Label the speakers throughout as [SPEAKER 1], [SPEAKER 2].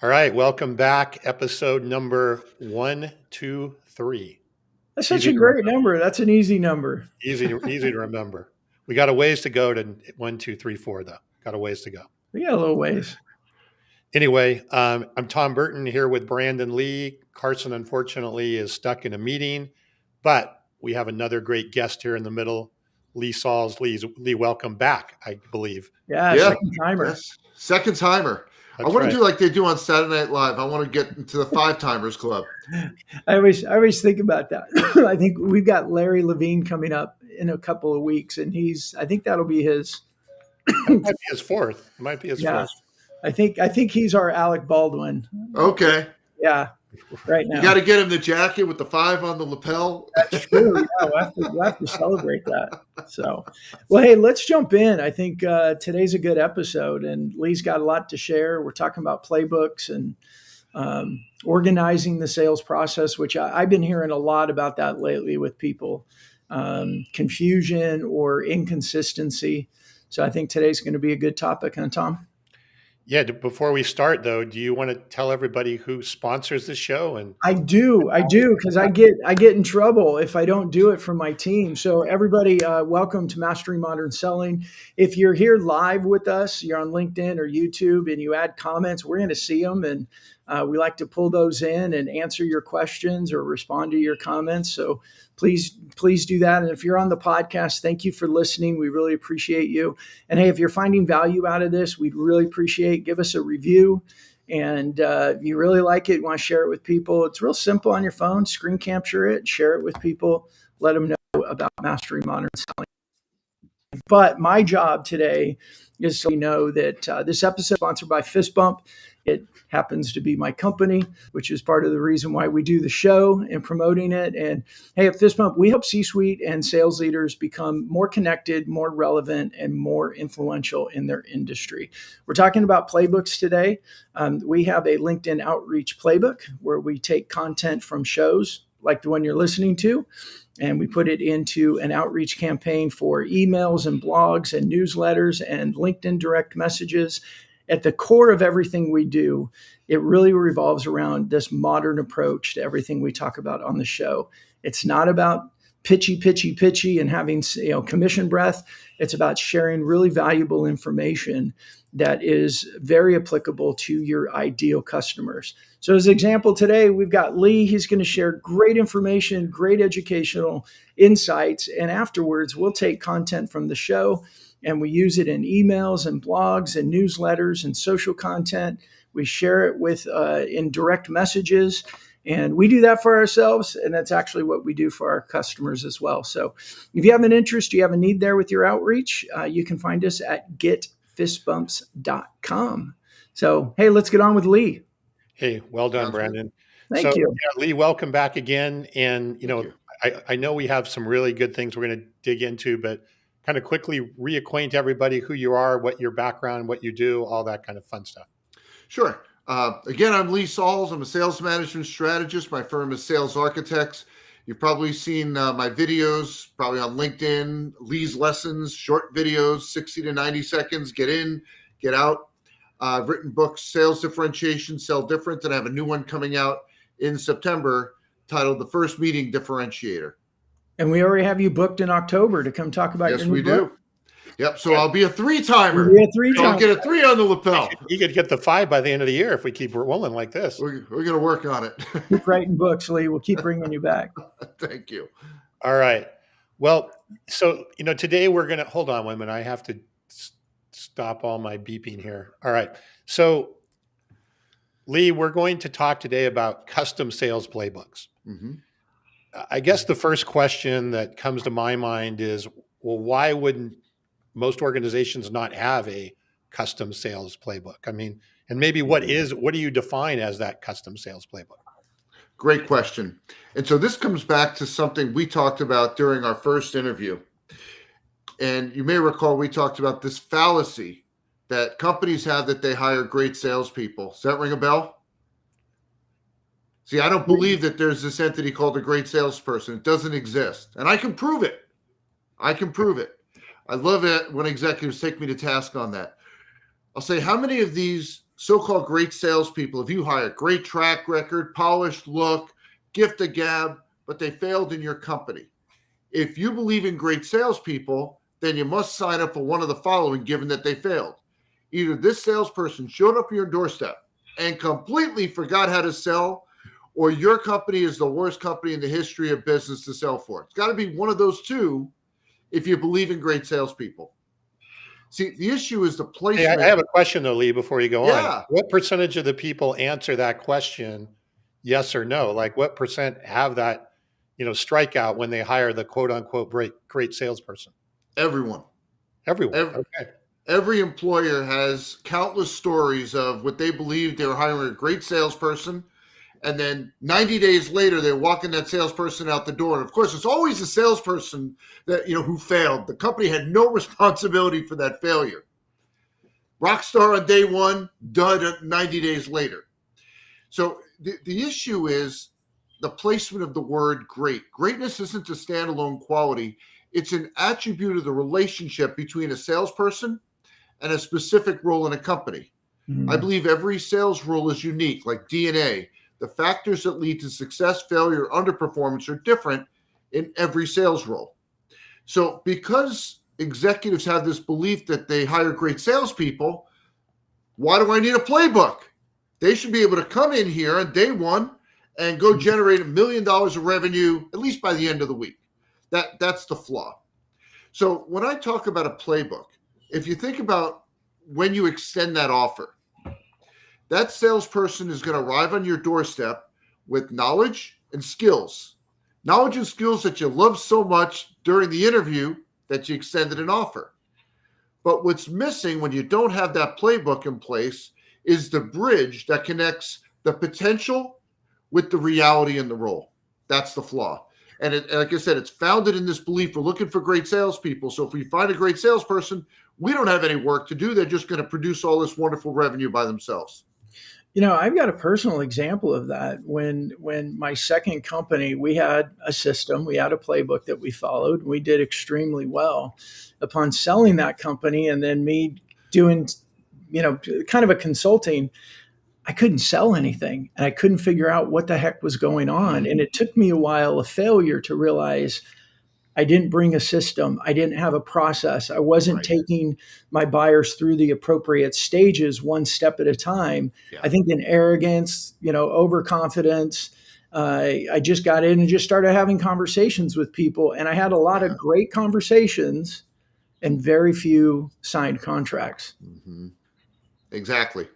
[SPEAKER 1] All right, welcome back. Episode number 123.
[SPEAKER 2] That's such a great number. That's an easy number.
[SPEAKER 1] Easy to remember. We got a ways to go to 1, 2, 3, 4, though. Got a ways to go.
[SPEAKER 2] We got a little ways.
[SPEAKER 1] Anyway, I'm Tom Burton here with Brandon Lee. Carson, unfortunately, is stuck in a meeting, but we have another great guest here in the middle, Lee Sauls. Lee, welcome back, I believe.
[SPEAKER 2] Yeah. Second timer.
[SPEAKER 3] Yes. Second timer.
[SPEAKER 1] That's
[SPEAKER 3] I want
[SPEAKER 1] right.
[SPEAKER 3] to do like they do on Saturday Night Live. I want to get into the 5-timers club.
[SPEAKER 2] I always think about that. I think we've got Larry Levine coming up in a couple of weeks, and I think that'll be his.
[SPEAKER 1] It might be his fourth. Fourth.
[SPEAKER 2] I think he's our Alec Baldwin.
[SPEAKER 3] Okay.
[SPEAKER 2] Yeah. Right now.
[SPEAKER 3] You got to get him the jacket with the 5 on the lapel.
[SPEAKER 2] That's true. Yeah, we'll have to celebrate that. So, well, hey, let's jump in. I think today's a good episode, and Lee's got a lot to share. We're talking about playbooks and organizing the sales process, which I've been hearing a lot about that lately with people, confusion or inconsistency. So I think today's going to be a good topic, huh, Tom?
[SPEAKER 1] Yeah. Before we start, though, do you want to tell everybody who sponsors the show? And
[SPEAKER 2] I do, because I get in trouble if I don't do it for my team. So everybody, welcome to Mastering Modern Selling. If you're here live with us, you're on LinkedIn or YouTube, and you add comments, we're going to see them, and we like to pull those in and answer your questions or respond to your comments. So please do that. And if you're on the podcast, thank you for listening. We really appreciate you. And hey, if you're finding value out of this, we'd really appreciate, give us a review. And if you really like it, want to share it with people, it's real simple on your phone, screen capture it, share it with people, let them know about Mastering Modern Selling. But my job today is to know that this episode is sponsored by Fist Bump. It happens to be my company, which is part of the reason why we do the show and promoting it. And hey, at Fist Bump, we help C-suite and sales leaders become more connected, more relevant, and more influential in their industry. We're talking about playbooks today. We have a LinkedIn outreach playbook where we take content from shows like the one you're listening to, and we put it into an outreach campaign for emails and blogs and newsletters and LinkedIn direct messages. At the core of everything we do, it really revolves around this modern approach to everything we talk about on the show. It's not about pitchy and having commission breath. It's about sharing really valuable information that is very applicable to your ideal customers. So as an example today, we've got Lee. He's going to share great information, great educational insights. And afterwards, we'll take content from the show and we use it in emails and blogs and newsletters and social content. We share it with in direct messages. And we do that for ourselves, and that's actually what we do for our customers as well. So if you have an interest, you have a need there with your outreach, you can find us at getfistbumps.com. So, hey, let's get on with Lee.
[SPEAKER 1] Hey, well done, Brandon.
[SPEAKER 2] Thank you.
[SPEAKER 1] Yeah, Lee, welcome back again. And, I know we have some really good things we're going to dig into, but kind of quickly reacquaint everybody who you are, what your background, what you do, all that kind of fun stuff.
[SPEAKER 3] Sure. Again, I'm Lee Sauls. I'm a sales management strategist. My firm is Sales Architects. You've probably seen my videos, probably on LinkedIn, Lee's Lessons, short videos, 60 to 90 seconds, get in, get out. I've written books, Sales Differentiation, Sell Different, and I have a new one coming out in September titled The First Meeting Differentiator.
[SPEAKER 2] And we already have you booked in October to come talk about your new book. Yes, we do.
[SPEAKER 3] Yep. So I'll be a 3-timer. So I'll get a 3 on the lapel.
[SPEAKER 1] You could get the 5 by the end of the year if we keep rolling like this.
[SPEAKER 3] We're going to work on it.
[SPEAKER 2] Keep writing books, Lee. We'll keep bringing you back.
[SPEAKER 3] Thank you.
[SPEAKER 1] All right. Well, so, today we're going to, hold on 1 minute. I have to stop all my beeping here. All right. So, Lee, we're going to talk today about custom sales playbooks. Mm-hmm. I guess the first question that comes to my mind is, well, why wouldn't most organizations not have a custom sales playbook? I mean, and maybe what do you define as that custom sales playbook?
[SPEAKER 3] Great question. And so this comes back to something we talked about during our first interview. And you may recall we talked about this fallacy that companies have that they hire great salespeople. Does that ring a bell? See, I don't believe that there's this entity called a great salesperson. It doesn't exist. And I can prove it. I love it when executives take me to task on that. I'll say, how many of these so-called great salespeople, if you hire great track record, polished look, gift of gab, but they failed in your company. If you believe in great salespeople, then you must sign up for one of the following, given that they failed. Either this salesperson showed up at your doorstep and completely forgot how to sell, or your company is the worst company in the history of business to sell for. It's got to be one of those two if you believe in great salespeople. See, the issue is the
[SPEAKER 1] Hey,
[SPEAKER 3] placement.
[SPEAKER 1] I have a question though, Lee, before you go on.
[SPEAKER 3] Yeah.
[SPEAKER 1] What percentage of the people answer that question, yes or no? Like what percent have that, strikeout when they hire the quote unquote great salesperson?
[SPEAKER 3] Everyone.
[SPEAKER 1] Everyone. Okay.
[SPEAKER 3] Every employer has countless stories of what they believe they were hiring a great salesperson, and then 90 days later they're walking that salesperson out the door. And of course, it's always the salesperson that who failed. The company had no responsibility for that failure. Rock star on day one, dud 90 days later. So the issue is the placement of the word great. Greatness isn't a standalone quality. It's an attribute of the relationship between a salesperson and a specific role in a company. I believe every sales role is unique, like DNA. The factors that lead to success, failure, underperformance are different in every sales role. So because executives have this belief that they hire great salespeople, why do I need a playbook? They should be able to come in here on day one and go generate $1 million of revenue, at least by the end of the week. That's the flaw. So when I talk about a playbook, if you think about when you extend that offer, that salesperson is going to arrive on your doorstep with knowledge and skills. Knowledge and skills that you love so much during the interview that you extended an offer. But what's missing when you don't have that playbook in place is the bridge that connects the potential with the reality in the role. That's the flaw. And like I said, it's founded in this belief we're looking for great salespeople. So if we find a great salesperson, we don't have any work to do. They're just going to produce all this wonderful revenue by themselves.
[SPEAKER 2] I've got a personal example of that. When my second company, we had a system, we had a playbook that we followed. We did extremely well. Upon selling that company and then me doing, kind of a consulting, I couldn't sell anything and I couldn't figure out what the heck was going on. And it took me a while, a failure, to realize I didn't bring a system. I didn't have a process. I wasn't taking my buyers through the appropriate stages, one step at a time. Yeah. I think in arrogance, overconfidence, I just got in and just started having conversations with people. And I had a lot of great conversations and very few signed contracts.
[SPEAKER 3] Mm-hmm. Exactly.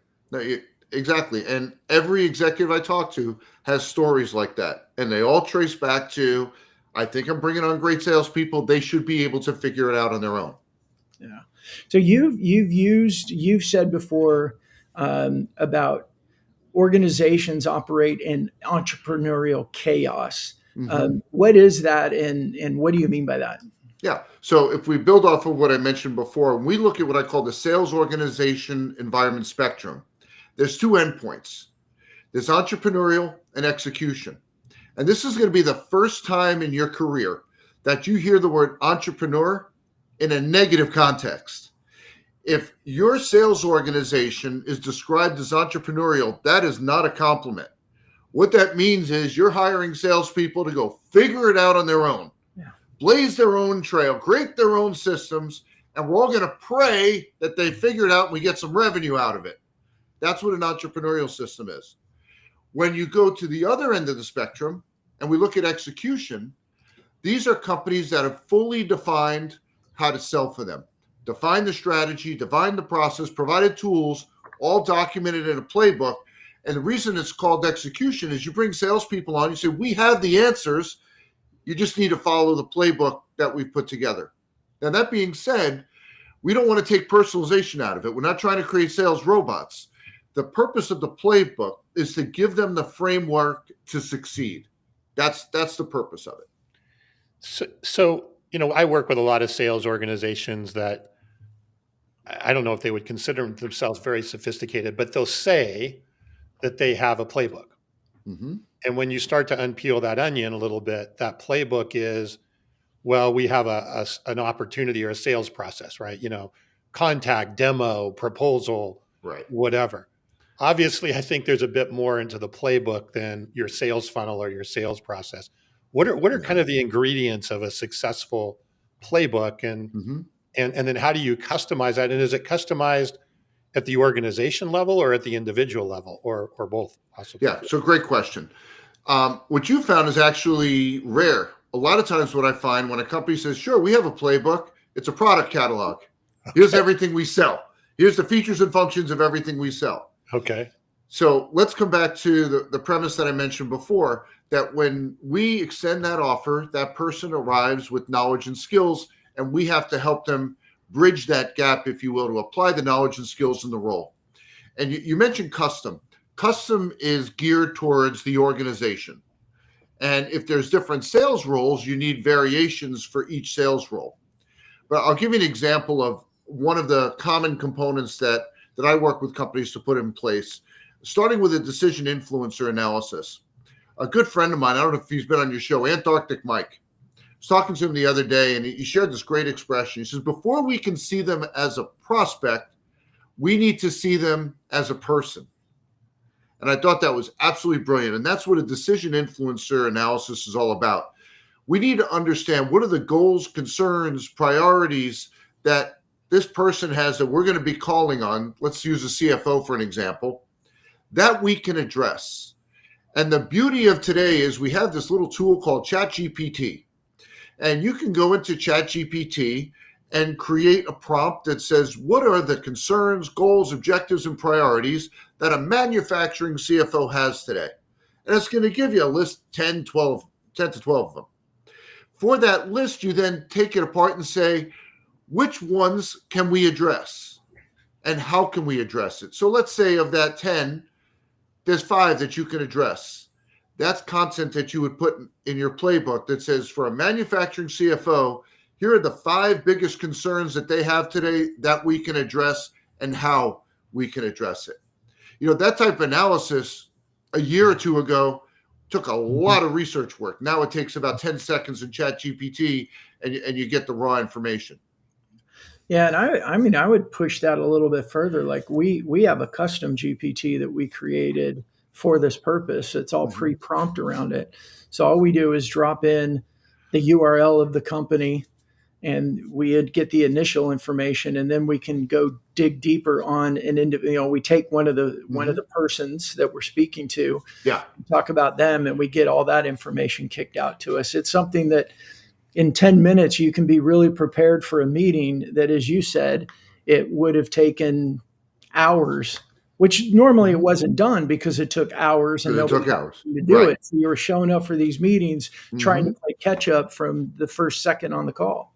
[SPEAKER 3] Exactly. And every executive I talk to has stories like that. And they all trace back to, I think I'm bringing on great salespeople. They should be able to figure it out on their own.
[SPEAKER 2] Yeah. So you've said before about organizations operate in entrepreneurial chaos. Mm-hmm. What is that, and what do you mean by that?
[SPEAKER 3] Yeah. So if we build off of what I mentioned before, and we look at what I call the sales organization environment spectrum, there's two endpoints. There's entrepreneurial and execution. And this is going to be the first time in your career that you hear the word entrepreneur in a negative context. If your sales organization is described as entrepreneurial, that is not a compliment. What that means is you're hiring salespeople to go figure it out on their own, blaze their own trail, create their own systems, and we're all going to pray that they figure it out and we get some revenue out of it. That's what an entrepreneurial system is. When you go to the other end of the spectrum and we look at execution, these are companies that have fully defined how to sell for them, define the strategy, define the process, provided tools, all documented in a playbook. And the reason it's called execution is you bring salespeople on, you say, we have the answers. You just need to follow the playbook that we've put together. Now, that being said, we don't want to take personalization out of it. We're not trying to create sales robots. The purpose of the playbook is to give them the framework to succeed. That's the purpose of it.
[SPEAKER 1] So I work with a lot of sales organizations that I don't know if they would consider themselves very sophisticated, but they'll say that they have a playbook. Mm-hmm. And when you start to unpeel that onion a little bit, that playbook is, well, we have an opportunity or a sales process, right? Contact, demo, proposal, right, whatever. obviously, I think there's a bit more into the playbook than your sales funnel or your sales process. What are
[SPEAKER 3] Yeah.
[SPEAKER 1] kind of the ingredients of a successful playbook,
[SPEAKER 3] Mhm.
[SPEAKER 1] and then how do you customize that? And is it customized at the organization level or at the individual level, or both possibly?
[SPEAKER 3] Yeah. So great question. What you found is actually rare. A lot of times, what I find when a company says, "Sure, we have a playbook," it's a product catalog. Here's
[SPEAKER 1] Okay.
[SPEAKER 3] everything we sell. Here's the features and functions of everything we sell.
[SPEAKER 1] Okay.
[SPEAKER 3] So let's come back to the premise that I mentioned before, that when we extend that offer, that person arrives with knowledge and skills, and we have to help them bridge that gap, if you will, to apply the knowledge and skills in the role. And you mentioned custom. Custom is geared towards the organization. And if there's different sales roles, you need variations for each sales role. But I'll give you an example of one of the common components that I work with companies to put in place, starting with a decision influencer analysis. A good friend of mine, I don't know if he's been on your show, Antarctic Mike. I was talking to him the other day, and he shared this great expression. He says, before we can see them as a prospect, we need to see them as a person. And I thought that was absolutely brilliant. And that's what a decision influencer analysis is all about. We need to understand what are the goals, concerns, priorities that this person has that we're going to be calling on. Let's use a CFO for an example, that we can address. And the beauty of today is we have this little tool called ChatGPT. And you can go into ChatGPT and create a prompt that says, what are the concerns, goals, objectives, and priorities that a manufacturing CFO has today? And it's going to give you a list, 10 to 12 of them. For that list, you then take it apart and say, which ones can we address? And how can we address it? So let's say of that 10, there's 5 that you can address. That's content that you would put in your playbook that says, for a manufacturing CFO, here are the 5 biggest concerns that they have today that we can address and how we can address it. You know, that type of analysis a year or two ago took a lot of research work. Now it takes about 10 seconds in ChatGPT and you get the raw information.
[SPEAKER 2] Yeah, and I mean, I would push that a little bit further. Like we have a custom GPT that we created for this purpose. It's all pre-prompt around it. So all we do is drop in the URL of the company, and we get the initial information, and then we can go dig deeper on an individual. We take one of the persons that we're speaking to,
[SPEAKER 3] Yeah,
[SPEAKER 2] talk about them, and we get all that information kicked out to us. It's something that in 10 minutes, you can be really prepared for a meeting that, as you said, it would have taken hours, which normally it wasn't done because it took hours and
[SPEAKER 3] it
[SPEAKER 2] nobody
[SPEAKER 3] took hours
[SPEAKER 2] to do
[SPEAKER 3] right.
[SPEAKER 2] it. So you were showing up for these meetings, trying to play catch up from the first second on the call.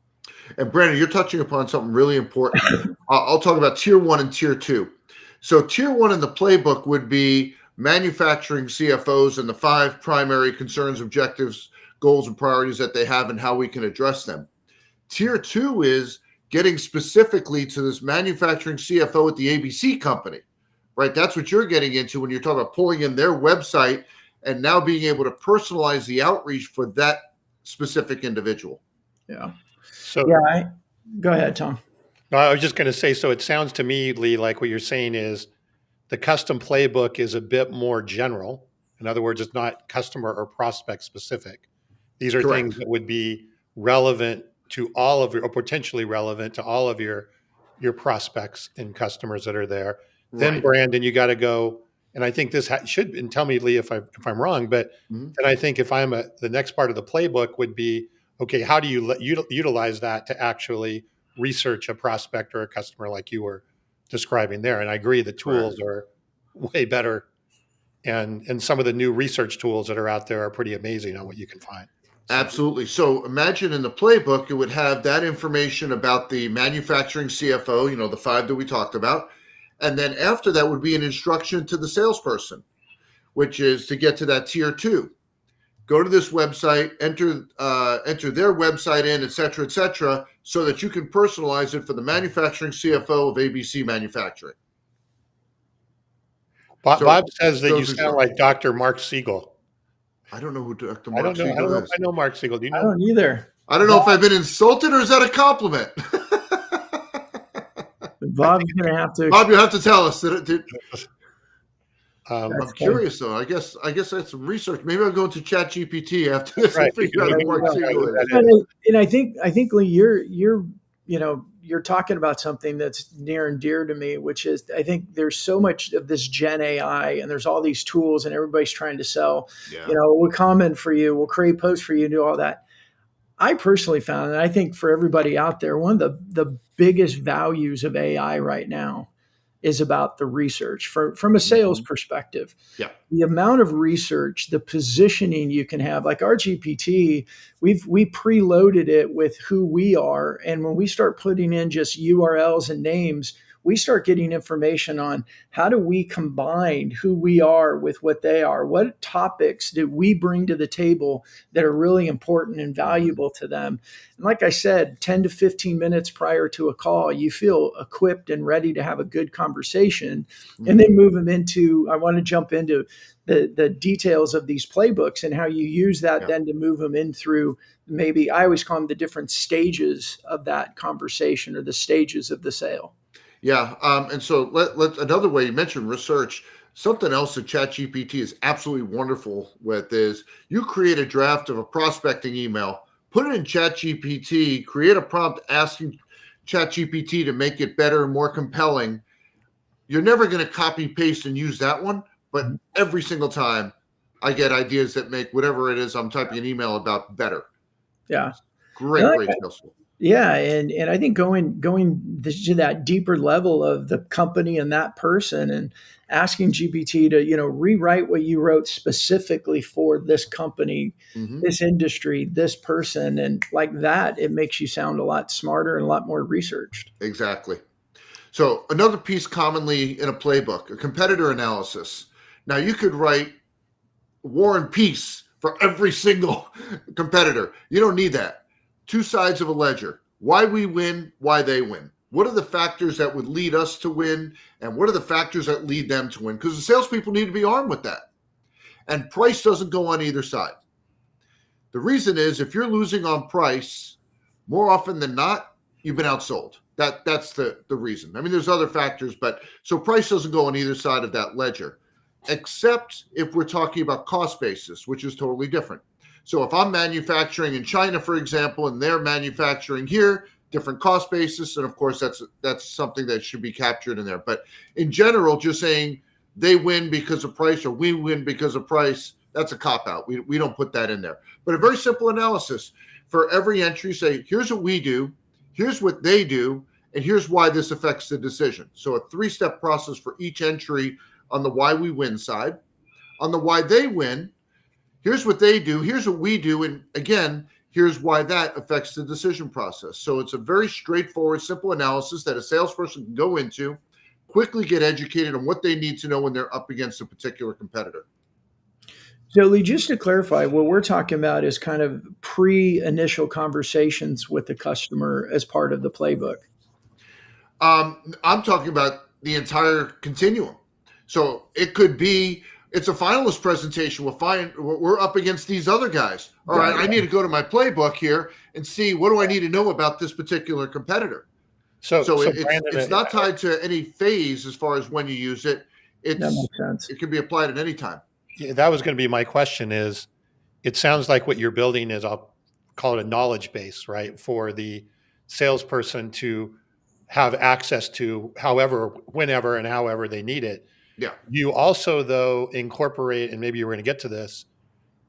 [SPEAKER 3] And Brandon, you're touching upon something really important. I'll talk about tier 1 and tier 2. So tier 1 in the playbook would be manufacturing CFOs and the 5 primary concerns, objectives, goals, and priorities that they have and how we can address them. Tier 2 is getting specifically to this manufacturing CFO at the ABC company, right? That's what you're getting into when you're talking about pulling in their website and now being able to personalize the outreach for that specific individual.
[SPEAKER 2] Yeah.
[SPEAKER 1] So
[SPEAKER 2] Yeah. Go ahead, Tom.
[SPEAKER 1] I was just going to say, so it sounds to me, Lee, like what you're saying is the custom playbook is a bit more general. In other words, it's not customer or prospect specific. These are
[SPEAKER 3] Correct.
[SPEAKER 1] things that would be relevant to all of your, or potentially relevant to all of your prospects and customers that are there. Then
[SPEAKER 3] Right.
[SPEAKER 1] Brandon, you got to go, and I think this should, and tell me, Lee, if I'm wrong, but then I think if the next part of the playbook would be, okay, how do you utilize that to actually research a prospect or a customer like you were describing there? And I agree, the tools are way better, and some of the new research tools that are out there are pretty amazing on what you can find.
[SPEAKER 3] Absolutely. So imagine in the playbook, it would have that information about the manufacturing CFO, the 5 that we talked about. And then after that would be an instruction to the salesperson, which is to get to that tier 2. Go to this website, enter their website in, et cetera, so that you can personalize it for the manufacturing CFO of ABC Manufacturing.
[SPEAKER 1] Bob says that you sound like Dr. Mark Siegel.
[SPEAKER 3] I don't know who Dr. Mark Siegel is.
[SPEAKER 1] I don't know if I know Mark Siegel. Do you know?
[SPEAKER 2] I don't either.
[SPEAKER 3] I don't know if I've been insulted or is that a compliment?
[SPEAKER 2] Bob's going to have to.
[SPEAKER 3] Bob, you'll have to tell us.
[SPEAKER 2] That's
[SPEAKER 3] I'm
[SPEAKER 2] funny.
[SPEAKER 3] curious though. I guess that's some research. Maybe I'll go into Chat GPT after this
[SPEAKER 1] Right.
[SPEAKER 3] and figure out
[SPEAKER 2] There
[SPEAKER 3] who
[SPEAKER 2] you
[SPEAKER 3] Mark
[SPEAKER 2] go.
[SPEAKER 3] Siegel
[SPEAKER 1] Who
[SPEAKER 3] is.
[SPEAKER 1] that is.
[SPEAKER 2] And I think Lee, you're you're talking about something that's near and dear to me, which is I think there's so much of this Gen AI and there's all these tools and everybody's trying to sell,
[SPEAKER 3] Yeah.
[SPEAKER 2] we'll comment for you, we'll create posts for you, do all that. I personally found, and I think for everybody out there, one of the biggest values of AI right now is about the research from a sales
[SPEAKER 3] Mhm.
[SPEAKER 2] perspective.
[SPEAKER 3] Yeah.
[SPEAKER 2] The amount of research, the positioning you can have, like our GPT, we preloaded it with who we are, and when we start putting in just URLs and names, we start getting information on how do we combine who we are with what they are. What topics do we bring to the table that are really important and
[SPEAKER 3] Mhm.
[SPEAKER 2] valuable to them? And like I said, 10 to 15 minutes prior to a call, you feel equipped and ready to have a good conversation, and then
[SPEAKER 3] Mhm.
[SPEAKER 2] move them into, I want to jump into the details of these playbooks and how you use that
[SPEAKER 3] Yeah.
[SPEAKER 2] then to move them in through, maybe I always call them the different stages of that conversation or the stages of the sale.
[SPEAKER 3] Yeah. And so let another way you mentioned research. Something else that ChatGPT is absolutely wonderful with is you create a draft of a prospecting email, put it in ChatGPT, create a prompt asking ChatGPT to make it better and more compelling. You're never going to copy paste and use that one, but every single time I get ideas that make whatever it is I'm typing an email about better.
[SPEAKER 2] Yeah.
[SPEAKER 3] Great,
[SPEAKER 2] And
[SPEAKER 3] great sales tool.
[SPEAKER 2] Yeah, and I think going to that deeper level of the company and that person, and asking GPT to rewrite what you wrote specifically for this company,
[SPEAKER 3] Mhm.
[SPEAKER 2] this industry, this person, and like that, it makes you sound a lot smarter and a lot more researched.
[SPEAKER 3] Exactly. So another piece commonly in a playbook, a competitor analysis. Now you could write war and peace for every single competitor. You don't need that. Two sides of a ledger. Why we win, why they win. What are the factors that would lead us to win, and what are the factors that lead them to win? Because the salespeople need to be armed with that. And price doesn't go on either side. The reason is if you're losing on price, more often than not, you've been outsold. That's the reason. I mean, there's other factors, but so price doesn't go on either side of that ledger, except if we're talking about cost basis, which is totally different. So if I'm manufacturing in China, for example, and they're manufacturing here, different cost basis, and of course that's something that should be captured in there. But in general, just saying they win because of price or we win because of price, that's a cop out. We don't put that in there. But a very simple analysis for every entry, say, here's what we do, here's what they do, and here's why this affects the decision. So a three-step process for each entry on the why we win side. On the why they win, here's what they do, here's what we do, and again, here's why that affects the decision process. So it's a very straightforward, simple analysis that a salesperson can go into, quickly get educated on what they need to know when they're up against a particular competitor.
[SPEAKER 2] So, Lee, just to clarify, what we're talking about is kind of pre-initial conversations with the customer as part of the playbook.
[SPEAKER 3] I'm talking about the entire continuum. So it could be it's a finalist presentation. We're up against these other guys. All right,
[SPEAKER 2] Got
[SPEAKER 3] I
[SPEAKER 2] it.
[SPEAKER 3] need to go to my playbook here and see what do I need to know about this particular competitor. So
[SPEAKER 1] So
[SPEAKER 3] it's
[SPEAKER 1] Brandon,
[SPEAKER 3] it's not tied to any phase as far as when you use it.
[SPEAKER 2] That
[SPEAKER 3] It's
[SPEAKER 2] makes sense.
[SPEAKER 3] it can be applied at any time.
[SPEAKER 1] yeah, that was going to be my question is, it sounds like what you're building is, I'll call it a knowledge base, right? For the salesperson to have access to however, whenever, and however they need it.
[SPEAKER 3] Yeah,
[SPEAKER 1] You also, though, incorporate, and maybe you were going to get to this,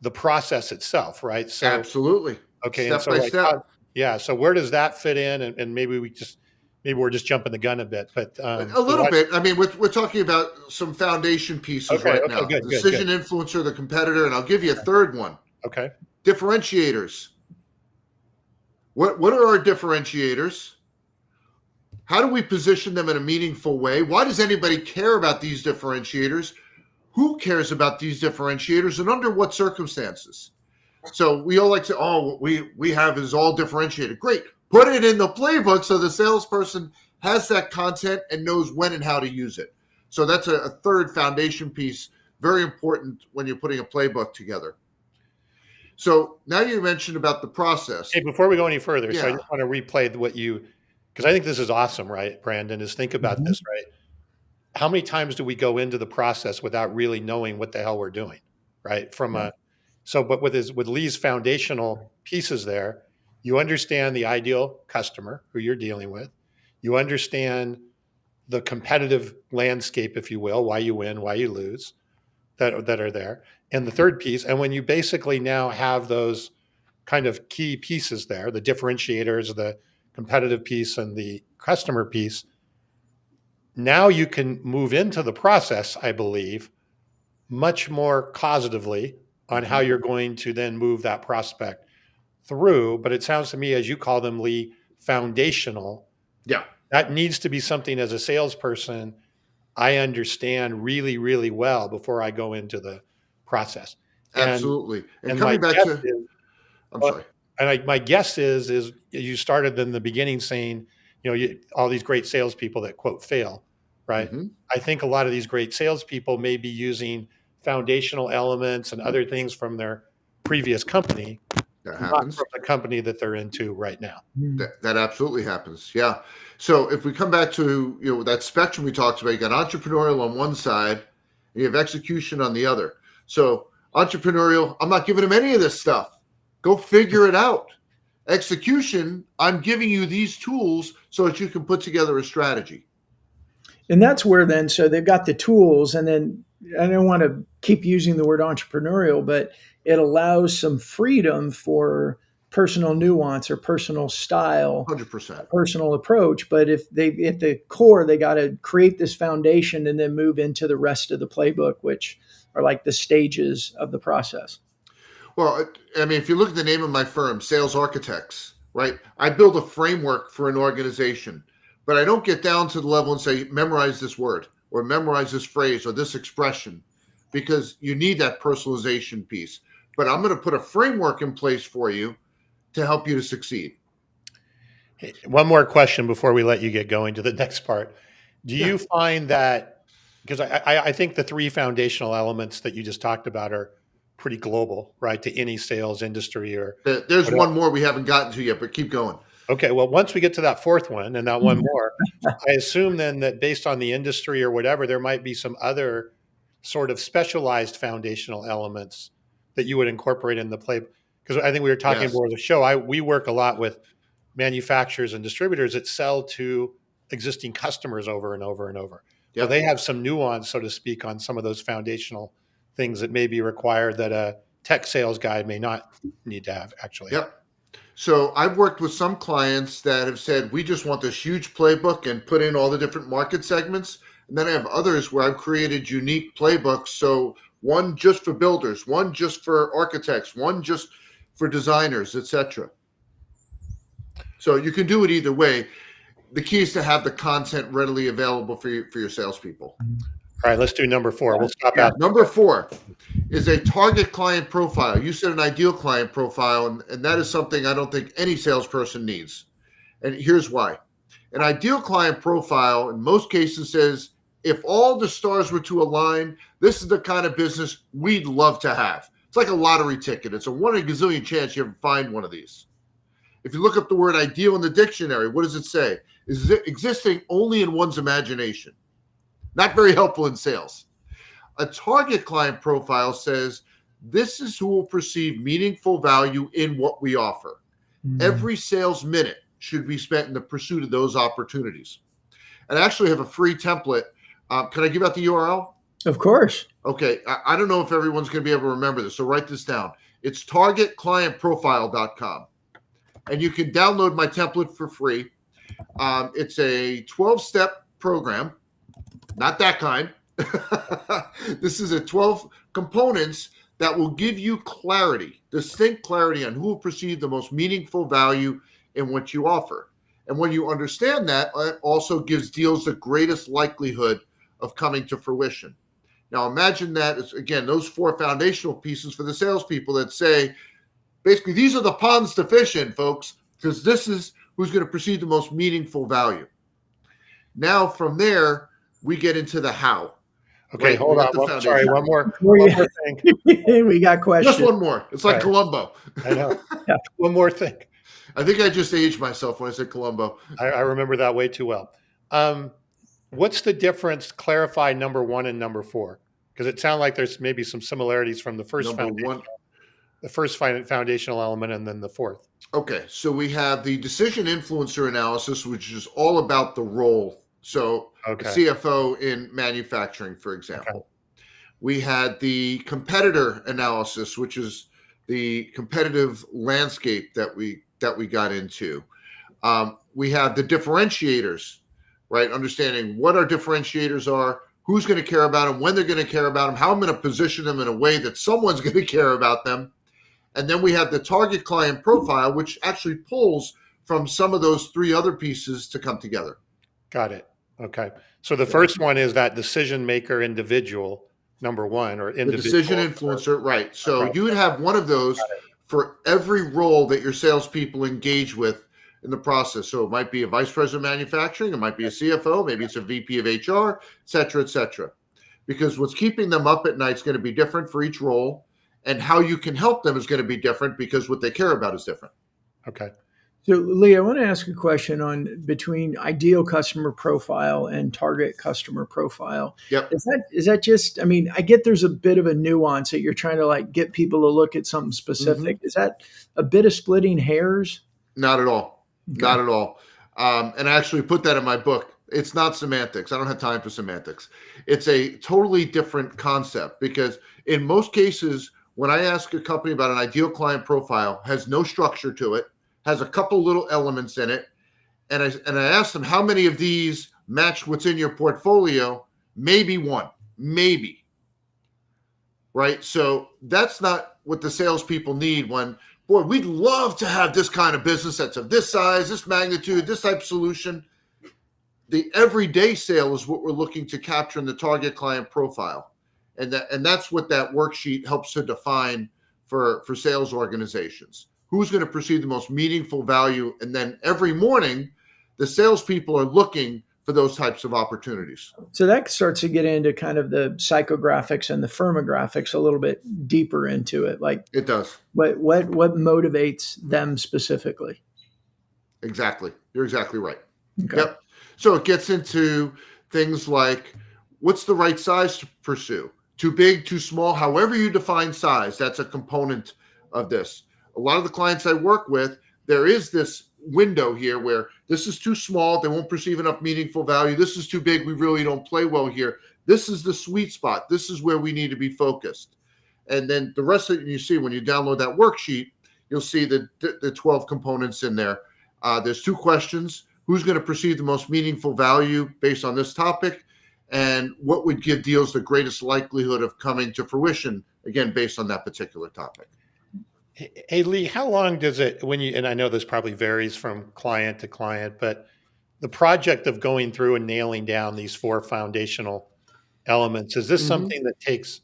[SPEAKER 1] the process itself, right? So,
[SPEAKER 3] absolutely.
[SPEAKER 1] okay. And
[SPEAKER 3] Step
[SPEAKER 1] so
[SPEAKER 3] by
[SPEAKER 1] like,
[SPEAKER 3] step.
[SPEAKER 1] yeah. So where does that fit in? And maybe we're just jumping the gun a bit, but,
[SPEAKER 3] A
[SPEAKER 1] 'cause
[SPEAKER 3] little bit. I mean, we're talking about some foundation pieces
[SPEAKER 1] okay.
[SPEAKER 3] right
[SPEAKER 1] Okay.
[SPEAKER 3] now.
[SPEAKER 1] Good, good, good.
[SPEAKER 3] Decision influencer, the competitor, and I'll give you a third one.
[SPEAKER 1] Okay.
[SPEAKER 3] Differentiators. What are our differentiators? How do we position them in a meaningful way? Why does anybody care about these differentiators? Who cares about these differentiators and under what circumstances? So we all like to, oh, we have is all differentiated. Great. Put it in the playbook so the salesperson has that content and knows when and how to use it. So that's a third foundation piece, very important when you're putting a playbook together. So now you mentioned about the process.
[SPEAKER 1] Hey, before we go any further, so I
[SPEAKER 3] Yeah.
[SPEAKER 1] just want to replay what you, because I think this is awesome, right, Brandon, is think about
[SPEAKER 2] Mhm.
[SPEAKER 1] this, right? how many times do we go into the process without really knowing what the hell we're doing, right? But with Lee's foundational pieces there, you understand the ideal customer who you're dealing with. You understand the competitive landscape, if you will, why you win, why you lose, that are there. And the third piece, and when you basically now have those kind of key pieces there, the differentiators, the competitive piece and the customer piece, now you can move into the process, I believe, much more causatively on how you're going to then move that prospect through. But it sounds to me, as you call them, Lee, foundational.
[SPEAKER 3] Yeah.
[SPEAKER 1] That needs to be something as a salesperson I understand really, really well before I go into the process.
[SPEAKER 3] Absolutely. And
[SPEAKER 1] And my
[SPEAKER 3] coming back
[SPEAKER 1] guess
[SPEAKER 3] to,
[SPEAKER 1] is,
[SPEAKER 3] I'm sorry.
[SPEAKER 1] my guess is you started in the beginning saying, all these great salespeople that quote fail, right?
[SPEAKER 3] Mm-hmm.
[SPEAKER 1] I think a lot of these great salespeople may be using foundational elements and other things from their previous company,
[SPEAKER 3] That
[SPEAKER 1] not
[SPEAKER 3] happens.
[SPEAKER 1] from the company that they're into right now.
[SPEAKER 3] That absolutely happens. Yeah. So if we come back to that spectrum we talked about, you got entrepreneurial on one side, and you have execution on the other. So entrepreneurial, I'm not giving them any of this stuff. Go figure it out. Execution, I'm giving you these tools so that you can put together a strategy.
[SPEAKER 2] And that's where then, so they've got the tools, and then I don't want to keep using the word entrepreneurial, but it allows some freedom for personal nuance or personal style,
[SPEAKER 3] 100%.
[SPEAKER 2] personal approach. But if at the core, they got to create this foundation and then move into the rest of the playbook, which are like the stages of the process.
[SPEAKER 3] Well, I mean, if you look at the name of my firm, Sales Architects, right? I build a framework for an organization, but I don't get down to the level and say, memorize this word or memorize this phrase or this expression, because you need that personalization piece. But I'm going to put a framework in place for you to help you to succeed.
[SPEAKER 1] Hey, one more question before we let you get going to the next part. Do you find that, because I think the three foundational elements that you just talked about are pretty global, right, to any sales industry or
[SPEAKER 3] There's
[SPEAKER 1] whatever.
[SPEAKER 3] one more we haven't gotten to yet, but keep going.
[SPEAKER 1] Okay, well, once we get to that fourth one and that one more, I assume then that based on the industry or whatever, there might be some other sort of specialized foundational elements that you would incorporate in the play. Because I think we were talking
[SPEAKER 3] Yes.
[SPEAKER 1] before the show, we work a lot with manufacturers and distributors that sell to existing customers over and over and over. So
[SPEAKER 3] Yep.
[SPEAKER 1] they have some nuance, so to speak, on some of those foundational things that may be required that a tech sales guy may not need to have actually.
[SPEAKER 3] Yep. So I've worked with some clients that have said, we just want this huge playbook and put in all the different market segments. And then I have others where I've created unique playbooks. So one just for builders, one just for architects, one just for designers, etc. So you can do it either way. The key is to have the content readily available for your salespeople.
[SPEAKER 1] All right, let's do number 4. We'll stop at
[SPEAKER 3] Number 4 is a target client profile. You said an ideal client profile, and that is something I don't think any salesperson needs. And here's why. An ideal client profile in most cases says, if all the stars were to align, this is the kind of business we'd love to have. It's like a lottery ticket. It's a 1 in a gazillion chance you ever find one of these. If you look up the word ideal in the dictionary, what does it say? Is it existing only in one's imagination? Not very helpful in sales. A target client profile says, this is who will perceive meaningful value in what we offer. Every sales minute should be spent in the pursuit of those opportunities. And I actually have a free template. Can I give out the URL?
[SPEAKER 2] Of course.
[SPEAKER 3] Okay. I don't know if everyone's going to be able to remember this, so write this down. It's targetclientprofile.com. And you can download my template for free. It's a 12-step program. Not that kind. This is a 12 components that will give you clarity, distinct clarity on who will perceive the most meaningful value in what you offer. And when you understand that, it also gives deals the greatest likelihood of coming to fruition. Now imagine that is, again, those 4 foundational pieces for the salespeople that say, basically, these are the ponds to fish in, folks, because this is who's going to perceive the most meaningful value. Now, from there, we get into the how.
[SPEAKER 1] Okay,
[SPEAKER 3] Right?
[SPEAKER 1] hold
[SPEAKER 3] We
[SPEAKER 1] on.
[SPEAKER 3] got the
[SPEAKER 1] Sorry,
[SPEAKER 3] foundation.
[SPEAKER 1] one more thing.
[SPEAKER 2] We got questions.
[SPEAKER 3] Just one more. It's like
[SPEAKER 1] Right.
[SPEAKER 3] Columbo.
[SPEAKER 1] I know. One more thing.
[SPEAKER 3] I think I just aged myself when I said Columbo.
[SPEAKER 1] I remember that way too well. what's the difference? Clarify number 1 and number 4, because it sounds like there's maybe some similarities from the
[SPEAKER 3] Number one.
[SPEAKER 1] foundational element, and then the fourth.
[SPEAKER 3] Okay, so we have the decision influencer analysis, which is all about the role. So
[SPEAKER 1] Okay.
[SPEAKER 3] a CFO in manufacturing, for example. Okay. We had the competitor analysis, which is the competitive landscape that we got into. We have the differentiators, right? Understanding what our differentiators are, who's going to care about them, when they're going to care about them, how I'm going to position them in a way that someone's going to care about them. And then we have the target client profile, which actually pulls from some of those 3 other pieces to come together.
[SPEAKER 1] Got it. Okay. So the first one is that decision maker individual, number 1, or individual.
[SPEAKER 3] The decision influencer, right. So you would have one of those for every role that your salespeople engage with in the process. So it might be a vice president of manufacturing, it might be a CFO, maybe it's a VP of HR, et cetera, et cetera. Because what's keeping them up at night is going to be different for each role. And how you can help them is going to be different because what they care about is different.
[SPEAKER 1] Okay.
[SPEAKER 2] So, Lee, I want to ask a question on between ideal customer profile and target customer profile.
[SPEAKER 3] Yep.
[SPEAKER 2] Is that just, I mean, I get there's a bit of a nuance that you're trying to like get people to look at something specific. Mm-hmm. Is that a bit of splitting hairs?
[SPEAKER 3] Not at all. Okay. Not at all. And I actually put that in my book. It's not semantics. I don't have time for semantics. It's a totally different concept because in most cases, when I ask a company about an ideal client profile, has no structure to it, has a couple little elements in it, and I ask them how many of these match what's in your portfolio, maybe 1, maybe. Right? So that's not what the salespeople need when, boy, we'd love to have this kind of business that's of this size, this magnitude, this type of solution. The everyday sale is what we're looking to capture in the target client profile. And that's what that worksheet helps to define for sales organizations. Who's going to perceive the most meaningful value? And then every morning, the salespeople are looking for those types of opportunities.
[SPEAKER 2] So that starts to get into kind of the psychographics and the firmographics a little bit deeper into it. Like
[SPEAKER 3] it does.
[SPEAKER 2] What motivates them specifically?
[SPEAKER 3] Exactly. You're exactly right.
[SPEAKER 2] Okay.
[SPEAKER 3] Yep. So it gets into things like what's the right size to pursue? Too big, too small, however you define size, that's a component of this. A lot of the clients I work with, there is this window here where this is too small, they won't perceive enough meaningful value. This is too big, we really don't play well here. This is the sweet spot. This is where we need to be focused. And then the rest of it, you see when you download that worksheet, you'll see the 12 components in there. There's 2 questions. Who's going to perceive the most meaningful value based on this topic? And what would give deals the greatest likelihood of coming to fruition, again, based on that particular topic.
[SPEAKER 1] Hey, Lee, how long does it, and I know this probably varies from client to client, but the project of going through and nailing down these 4 foundational elements, is this something that takes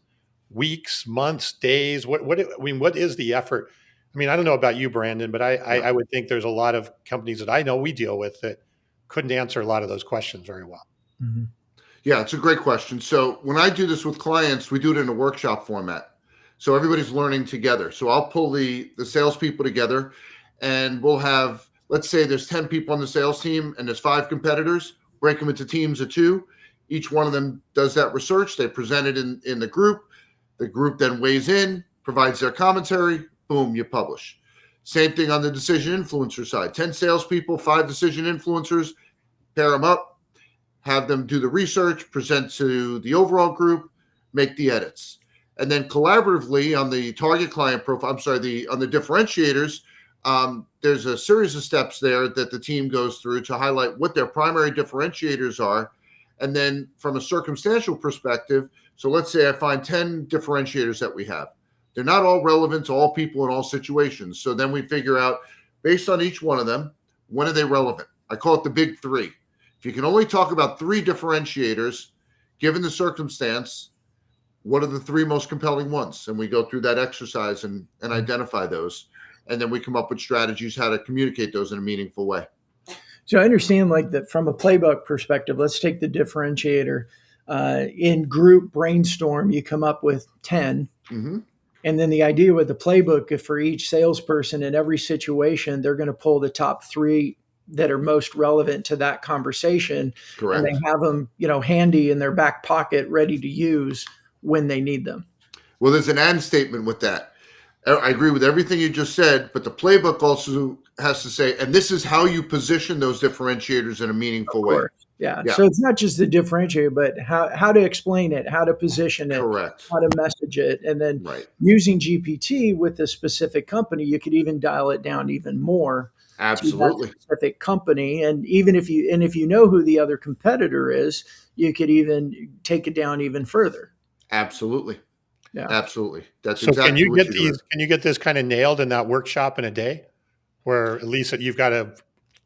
[SPEAKER 1] weeks, months, days? What is the effort? I mean, I don't know about you, Brandon, but I would think there's a lot of companies that I know we deal with that couldn't answer a lot of those questions very well.
[SPEAKER 3] Mm-hmm. Yeah, it's a great question. So when I do this with clients, we do it in a workshop format. So everybody's learning together. So I'll pull the salespeople together and we'll have, let's say there's 10 people on the sales team and there's 5 competitors, break them into teams of 2. Each one of them does that research. They present it in the group. The group then weighs in, provides their commentary, boom, you publish. Same thing on the decision influencer side. 10 salespeople, 5 decision influencers, pair them up, have them do the research, present to the overall group, make the edits. And then collaboratively on the target client profile, on the differentiators, there's a series of steps there that the team goes through to highlight what their primary differentiators are. And then from a circumstantial perspective, so let's say I find 10 differentiators that we have. They're not all relevant to all people in all situations. So then we figure out, based on each one of them, when are they relevant? I call it the big 3. If you can only talk about 3 differentiators, given the circumstance, what are the 3 most compelling ones? And we go through that exercise and identify those. And then we come up with strategies how to communicate those in a meaningful way.
[SPEAKER 2] So I understand like that from a playbook perspective, let's take the differentiator. In group brainstorm, you come up with 10. Mm-hmm. And then the idea with the playbook, if for each salesperson in every situation, they're going to pull the top 3 that are most relevant to that conversation, and
[SPEAKER 3] Correct.
[SPEAKER 2] they have them, handy in their back pocket, ready to use when they need them.
[SPEAKER 3] Well, there's an and statement with that. I agree with everything you just said, but the playbook also has to say, and this is how you position those differentiators in a meaningful
[SPEAKER 2] Of
[SPEAKER 3] way.
[SPEAKER 2] course. Yeah.
[SPEAKER 3] Yeah.
[SPEAKER 2] So it's not just the differentiator, but how to explain it, how to position it,
[SPEAKER 3] Correct.
[SPEAKER 2] how to message it. And then
[SPEAKER 3] Right.
[SPEAKER 2] using GPT with a specific company, you could even dial it down even more to that
[SPEAKER 3] Absolutely.
[SPEAKER 2] specific company. And even if you know who the other competitor is, you could even take it down even further.
[SPEAKER 3] Absolutely.
[SPEAKER 2] Yeah.
[SPEAKER 3] Absolutely. That's
[SPEAKER 1] So can
[SPEAKER 3] exactly
[SPEAKER 1] you
[SPEAKER 3] what
[SPEAKER 1] get
[SPEAKER 3] you're doing.
[SPEAKER 1] these? Can you get this kind of nailed in that workshop in a day, where at least you've got a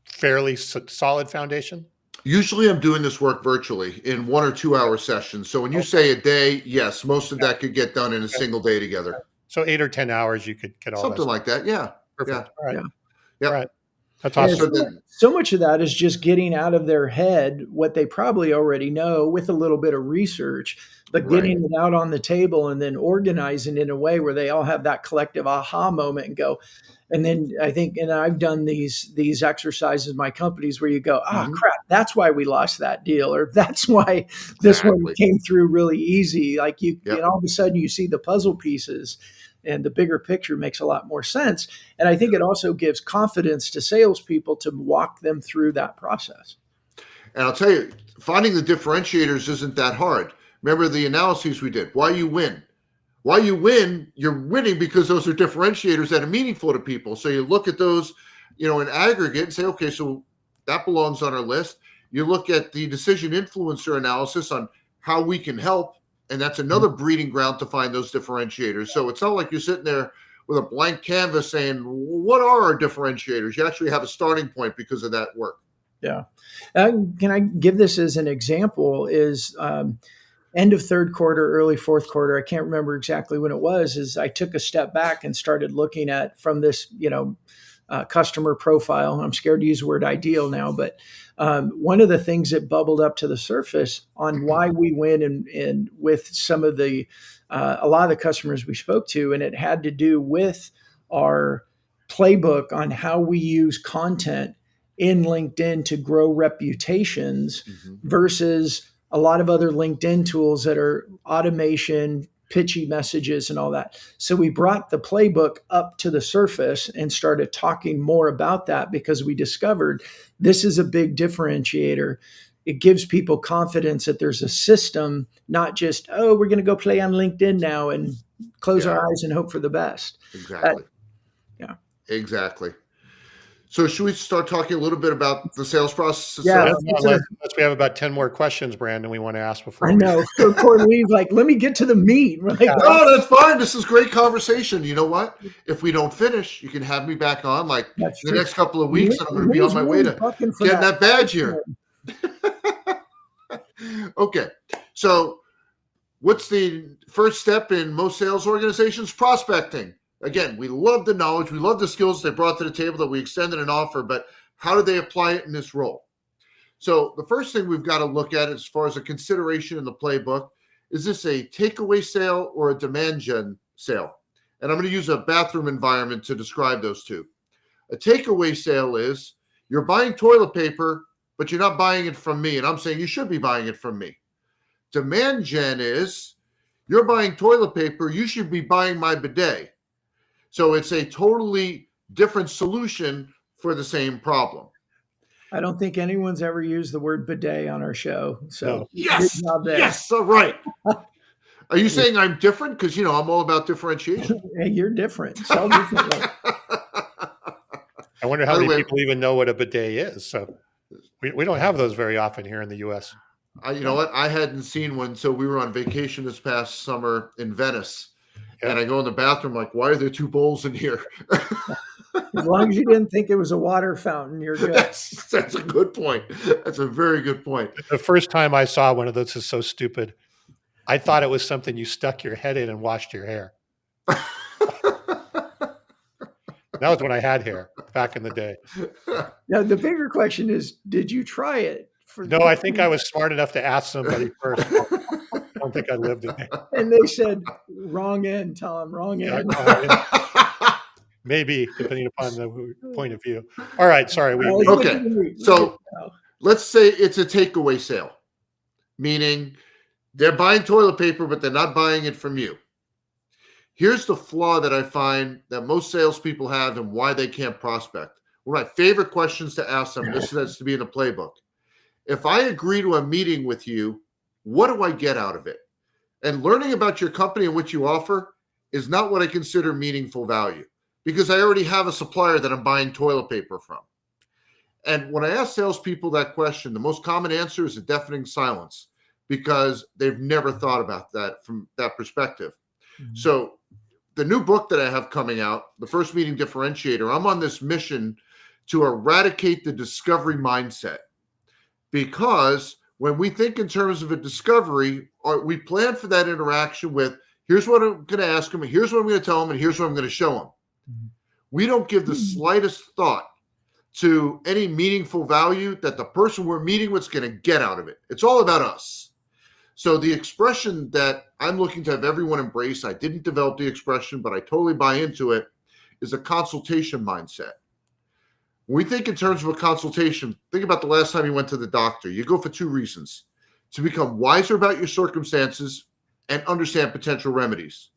[SPEAKER 1] fairly solid foundation?
[SPEAKER 3] Usually I'm doing this work virtually in 1 or 2 hour sessions. So when you say a day, yes, most of that could get done in a single day together.
[SPEAKER 1] So 8 or 10 hours, you could get all
[SPEAKER 3] Something
[SPEAKER 1] this.
[SPEAKER 3] like that. Yeah.
[SPEAKER 1] Perfect. All right.
[SPEAKER 2] Yeah.
[SPEAKER 3] Yep.
[SPEAKER 1] All right. That's
[SPEAKER 2] And
[SPEAKER 1] awesome.
[SPEAKER 2] so much of that is just getting out of their head what they probably already know with a little bit of research, but
[SPEAKER 3] Right.
[SPEAKER 2] getting it out on the table and then organizing it in a way where they all have that collective aha moment and go. And then I think, and I've done these exercises in my companies where you go,
[SPEAKER 3] Mhm.
[SPEAKER 2] crap, that's why we lost that deal, or that's why this one
[SPEAKER 3] Exactly.
[SPEAKER 2] came through really easy. Like
[SPEAKER 3] Yep.
[SPEAKER 2] and all of a sudden you see the puzzle pieces and the bigger picture makes a lot more sense. And I think it also gives confidence to salespeople to walk them through that process.
[SPEAKER 3] And I'll tell you, finding the differentiators isn't that hard. Remember the analyses we did. Why you win? Why you win? You're winning because those are differentiators that are meaningful to people. So you look at those, in aggregate and say, okay, so that belongs on our list. You look at the decision influencer analysis on how we can help, and that's another breeding ground to find those differentiators. So it's not like you're sitting there with a blank canvas saying, what are our differentiators? You actually have a starting point because of that work.
[SPEAKER 2] Yeah. Can I give this as an example? Is end of third quarter, early fourth quarter, I can't remember exactly when it was, is I took a step back and started looking at from this, customer profile. I'm scared to use the word ideal now, but one of the things that bubbled up to the surface on why we win and with some of the, a lot of the customers we spoke to, and it had to do with our playbook on how we use content in LinkedIn to grow reputations versus a lot of other LinkedIn tools that are automation, pitchy messages, and all that. So we brought the playbook up to the surface and started talking more about that because we discovered this is a big differentiator. It gives people confidence that there's a system, not just, we're going to go play on LinkedIn now and close our eyes and hope for the best.
[SPEAKER 3] Exactly.
[SPEAKER 2] Yeah.
[SPEAKER 3] Exactly. So should we start talking a little bit about the sales process
[SPEAKER 2] Yeah.
[SPEAKER 3] itself?
[SPEAKER 1] Unless we have about 10 more questions, Brandon, we want to ask before.
[SPEAKER 2] I know. So Corlee's like, let me get to the meat. We're like,
[SPEAKER 3] No, that's fine. This is great conversation. You know what? If we don't finish, you can have me back on like
[SPEAKER 2] That's
[SPEAKER 3] the
[SPEAKER 2] true.
[SPEAKER 3] next couple of weeks, and I'm going to be
[SPEAKER 2] Lee's
[SPEAKER 3] on my way
[SPEAKER 2] really
[SPEAKER 3] to
[SPEAKER 2] bucking for
[SPEAKER 3] getting that badge here. Okay. So what's the first step in most sales organizations? Prospecting. Again, we love the knowledge. We love the skills they brought to the table that we extended an offer, but how do they apply it in this role? So the first thing we've got to look at as far as a consideration in the playbook, is this a takeaway sale or a demand gen sale? And I'm going to use a bathroom environment to describe those two. A takeaway sale is you're buying toilet paper, but you're not buying it from me. And I'm saying you should be buying it from me. Demand gen is you're buying toilet paper, you should be buying my bidet. So it's a totally different solution for the same problem.
[SPEAKER 2] I don't think anyone's ever used the word bidet on our show. So
[SPEAKER 3] yes,
[SPEAKER 2] good job there.
[SPEAKER 3] yes, all right. Are you saying I'm different? Because, I'm all about differentiation.
[SPEAKER 2] Hey, you're different. So different.
[SPEAKER 1] I wonder how many people even know what a bidet is. So we don't have those very often here in the U.S.
[SPEAKER 3] You know what? I hadn't seen one. So we were on vacation this past summer in Venice. Yeah. And I go in the bathroom like, why are there two bowls in here?
[SPEAKER 2] As long as you didn't think it was a water fountain, you're good.
[SPEAKER 3] That's a good point. That's a very good point.
[SPEAKER 1] The first time I saw one of those is so stupid. I thought it was something you stuck your head in and washed your hair. That was when I had hair back in the day.
[SPEAKER 2] Now, the bigger question is, did you try it?
[SPEAKER 1] No, I think I was smart enough to ask somebody first. I don't think I lived in there.
[SPEAKER 2] And they said, wrong end, Tom, wrong end.
[SPEAKER 1] Maybe, depending upon the point of view. All right, sorry.
[SPEAKER 3] Okay, so let's say it's a takeaway sale, meaning they're buying toilet paper, but they're not buying it from you. Here's the flaw that I find that most salespeople have and why they can't prospect. One of my favorite questions to ask them, this has to be in the playbook. If I agree to a meeting with you, what do I get out of it? And learning about your company and what you offer is not what I consider meaningful value, because I already have a supplier that I'm buying toilet paper from. And when I ask salespeople that question, the most common answer is a deafening silence, because they've never thought about that from that perspective. Mm-hmm. So the new book that I have coming out, the First Meeting Differentiator, I'm on this mission to eradicate the discovery mindset. Because when we think in terms of a discovery, we plan for that interaction with, here's what I'm going to ask them, here's what I'm going to tell them, and here's what I'm going to show them. Mm-hmm. We don't give the slightest thought to any meaningful value that the person we're meeting with is going to get out of it. It's all about us. So the expression that I'm looking to have everyone embrace, I didn't develop the expression, but I totally buy into it, is a consultation mindset. When we think in terms of a consultation, think about the last time you went to the doctor. You go for two reasons: to become wiser about your circumstances and understand potential remedies.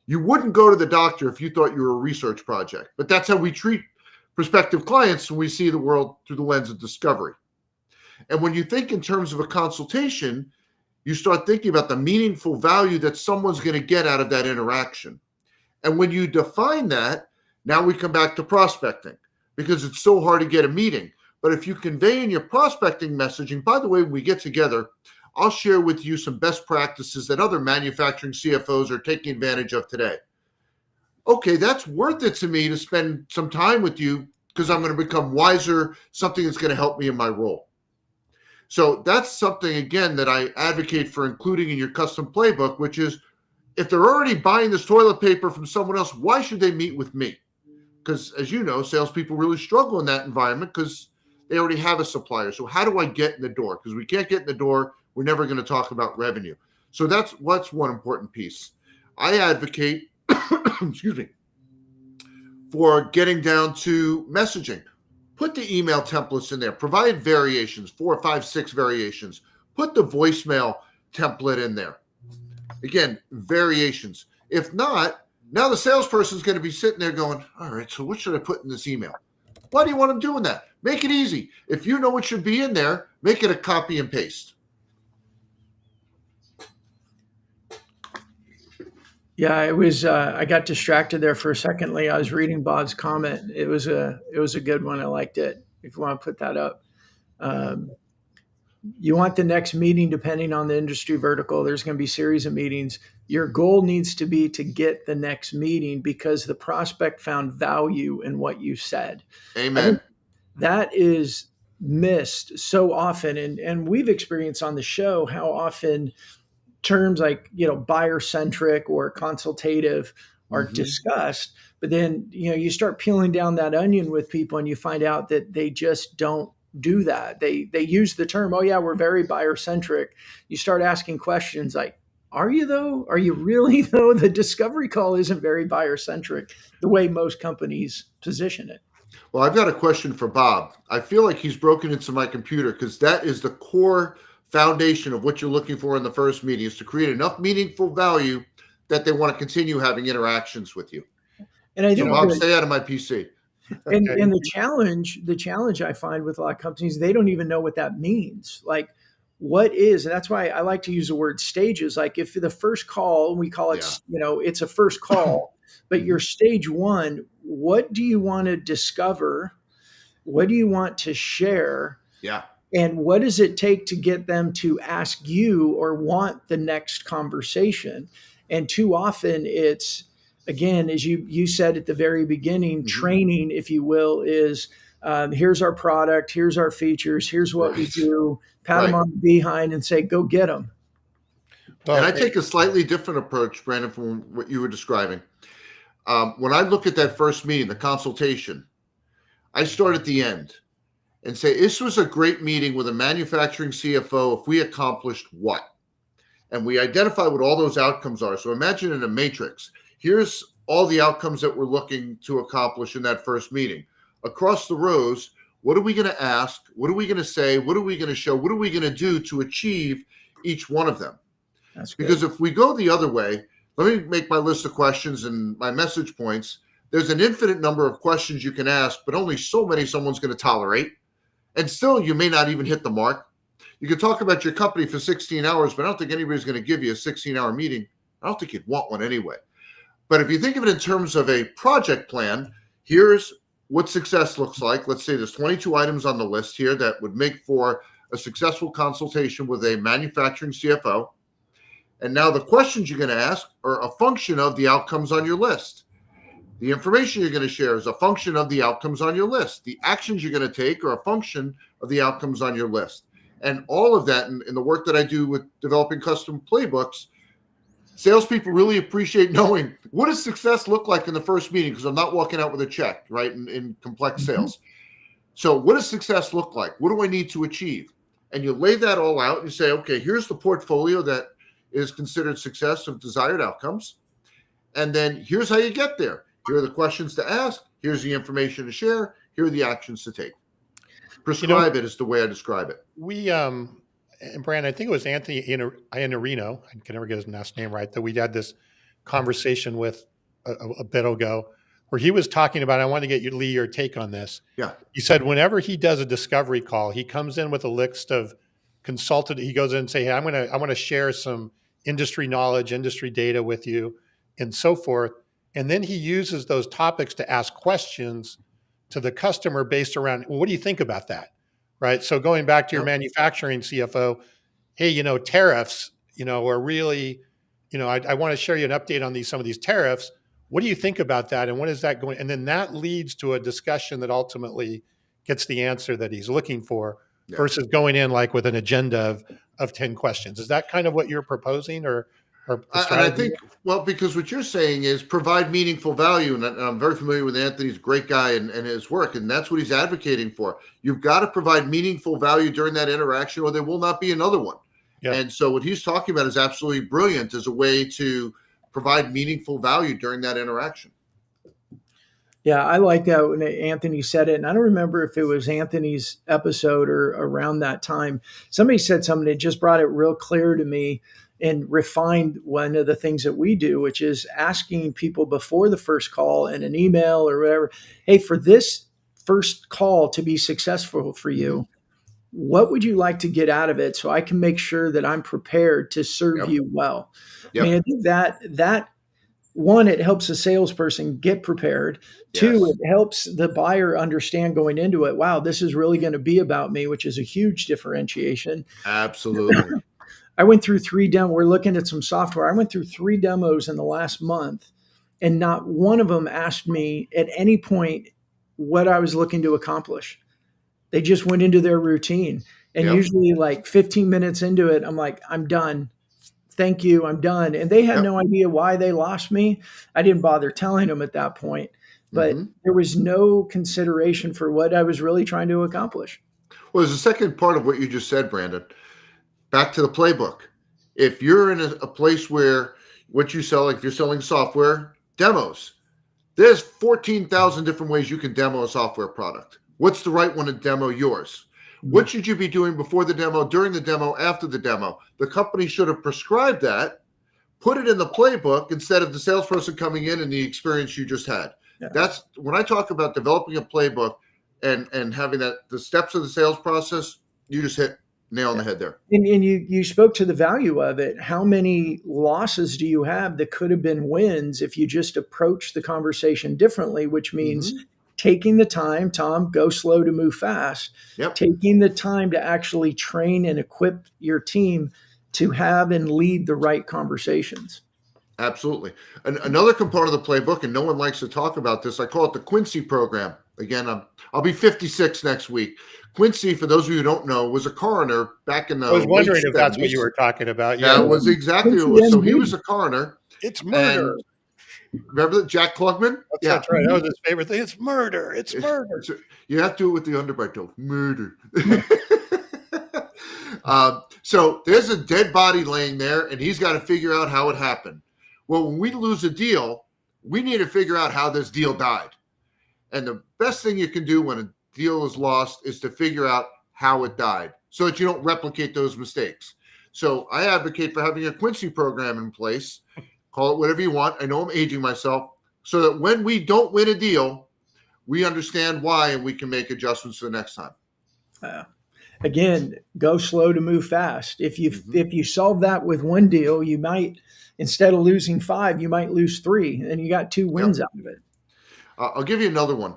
[SPEAKER 3] You wouldn't go to the doctor if you thought you were a research project, but that's how we treat prospective clients when we see the world through the lens of discovery. And when you think in terms of a consultation, you start thinking about the meaningful value that someone's going to get out of that interaction. And when you define that, now we come back to prospecting, because it's so hard to get a meeting. But if you convey in your prospecting messaging, by the way, when we get together, I'll share with you some best practices that other manufacturing CFOs are taking advantage of today. Okay, that's worth it to me to spend some time with you, because I'm going to become wiser, something that's going to help me in my role. So that's something, again, that I advocate for including in your custom playbook, which is, if they're already buying this toilet paper from someone else, why should they meet with me? Because, as you know, salespeople really struggle in that environment because they already have a supplier. So how do I get in the door? Because we can't get in the door, we're never going to talk about revenue. So that's one important piece. I advocate, excuse me, for getting down to messaging. Put the email templates in there. Provide variations, 4, 5, 6 variations. Put the voicemail template in there. Again, variations. If not, now the salesperson is going to be sitting there going, all right, so what should I put in this email? Why do you want them doing that? Make it easy. If you know what should be in there, make it a copy and paste.
[SPEAKER 2] Yeah, it was. I got distracted there for a second, Lee. I was reading Bob's comment. It was a good one. I liked it. If you want to put that up, you want the next meeting, depending on the industry vertical. There's going to be a series of meetings. Your goal needs to be to get the next meeting because the prospect found value in what you said.
[SPEAKER 3] Amen.
[SPEAKER 2] That is missed so often, and we've experienced on the show how often terms like, buyer centric or consultative are discussed, but then, you start peeling down that onion with people and you find out that they just don't do that. They use the term, oh yeah, we're very buyer centric. You start asking questions like, are you though? Are you really though? The discovery call isn't very buyer centric the way most companies position it.
[SPEAKER 3] Well, I've got a question for Bob. I feel like he's broken into my computer, because that is the core foundation of what you're looking for in the first meeting, is to create enough meaningful value that they want to continue having interactions with you.
[SPEAKER 2] And I think,
[SPEAKER 3] Bob, stay out of my PC.
[SPEAKER 2] And the challenge I find with a lot of companies, they don't even know what that means. Like, what is, and that's why I like to use the word stages. Like, if the first call, we call it, it's a first call, but your stage one, what do you want to discover? What do you want to share?
[SPEAKER 3] Yeah.
[SPEAKER 2] And what does it take to get them to ask you or want the next conversation? And too often it's, again, as you said at the very beginning, training, if you will, is here's our product, here's our features, here's what we do, pat them on the behind and say, go get them.
[SPEAKER 3] Well, and I take a slightly different approach, Brandon, from what you were describing. When I look at that first meeting, the consultation, I start at the end and say, this was a great meeting with a manufacturing CFO if we accomplished what? And we identify what all those outcomes are. So imagine in a matrix, here's all the outcomes that we're looking to accomplish in that first meeting. Across the rows, what are we going to ask? What are we going to say? What are we going to show? What are we going to do to achieve each one of them?
[SPEAKER 2] That's good.
[SPEAKER 3] Because if we go the other way, let me make my list of questions and my message points. There's an infinite number of questions you can ask, but only so many someone's going to tolerate. And still, you may not even hit the mark. You can talk about your company for 16 hours, but I don't think anybody's going to give you a 16-hour meeting. I don't think you'd want one anyway. But if you think of it in terms of a project plan, here's what success looks like. Let's say there's 22 items on the list here that would make for a successful consultation with a manufacturing CFO. And now the questions you're going to ask are a function of the outcomes on your list. The information you're going to share is a function of the outcomes on your list. The actions you're going to take are a function of the outcomes on your list. And all of that in the work that I do with developing custom playbooks, salespeople really appreciate knowing what does success look like in the first meeting, because I'm not walking out with a check, right, in complex sales. So what does success look like? What do I need to achieve? And you lay that all out and you say, okay, here's the portfolio that is considered success of desired outcomes. And then here's how you get there. Here are the questions to ask. Here's the information to share. Here are the actions to take. Prescribe it is the way I describe it.
[SPEAKER 1] We, and Brand, I think it was Anthony Iannarino, I can never get his last name right, that we had this conversation with a bit ago, where he was talking about, I want to get you, Lee, your take on this.
[SPEAKER 3] Yeah.
[SPEAKER 1] He said, whenever he does a discovery call, he comes in with a list of he goes in and say, hey, I want to share some industry knowledge, industry data with you, and so forth. And then he uses those topics to ask questions to the customer based around, well, what do you think about that? Right. So going back to your manufacturing CFO, hey, tariffs, are really, I want to share you an update on some of these tariffs. What do you think about that? And what is that going? And then that leads to a discussion that ultimately gets the answer that he's looking for versus going in like with an agenda of 10 questions. Is that kind of what you're proposing or
[SPEAKER 3] and I think, well, because what you're saying is provide meaningful value. And I'm very familiar with Anthony's a great guy and his work. And that's what he's advocating for. You've got to provide meaningful value during that interaction or there will not be another one. Yeah. And so what he's talking about is absolutely brilliant as a way to provide meaningful value during that interaction.
[SPEAKER 2] Yeah, I like that when Anthony said it. And I don't remember if it was Anthony's episode or around that time. Somebody said something that just brought it real clear to me and refined one of the things that we do, which is asking people before the first call in an email or whatever, hey, for this first call to be successful for you, what would you like to get out of it so I can make sure that I'm prepared to serve you well? I mean, I think that one, it helps a salesperson get prepared. Two, it helps the buyer understand going into it, wow, this is really going to be about me, which is a huge differentiation.
[SPEAKER 3] Absolutely.
[SPEAKER 2] I went through 3 demos. We're looking at some software. I went through 3 demos in the last month, and not one of them asked me at any point what I was looking to accomplish. They just went into their routine. And usually like 15 minutes into it, I'm like, I'm done. Thank you. I'm done. And they had no idea why they lost me. I didn't bother telling them at that point, but there was no consideration for what I was really trying to accomplish.
[SPEAKER 3] Well, there's a second part of what you just said, Brandon. Back to the playbook. If you're in a place where what you sell, like if you're selling software, demos, there's 14,000 different ways you can demo a software product. What's the right one to demo yours? What should you be doing before the demo, during the demo, after the demo? The company should have prescribed that, put it in the playbook instead of the salesperson coming in and the experience you just had. Yeah. That's when I talk about developing a playbook and having that, the steps of the sales process, you just hit nail on the head there.
[SPEAKER 2] And you spoke to the value of it. How many losses do you have that could have been wins if you just approach the conversation differently, which means taking the time, Tom, go slow to move fast, taking the time to actually train and equip your team to have and lead the right conversations.
[SPEAKER 3] Absolutely. Another component of the playbook, and no one likes to talk about this, I call it the Quincy program. Again, I'll be 56 next week. Quincy, for those of you who don't know, was a coroner back in the
[SPEAKER 1] I was wondering if
[SPEAKER 3] 70s.
[SPEAKER 1] That's what you were talking about.
[SPEAKER 3] Yeah, that was exactly what it was. So he was a coroner.
[SPEAKER 1] It's murder.
[SPEAKER 3] Remember that Jack Klugman?
[SPEAKER 1] That's right. That was his favorite thing. It's murder. It's murder.
[SPEAKER 3] You have to do it with the underbite, though. Murder. So there's a dead body laying there, and he's got to figure out how it happened. Well, when we lose a deal, we need to figure out how this deal died. And the best thing you can do when a deal is lost is to figure out how it died so that you don't replicate those mistakes. So I advocate for having a Quincy program in place, call it whatever you want. I know I'm aging myself, so that when we don't win a deal, we understand why and we can make adjustments for the next time.
[SPEAKER 2] Again, go slow to move fast. If you solve that with one deal, you might, instead of losing 5, you might lose 3, and you got 2 wins out of it.
[SPEAKER 3] I'll give you another one.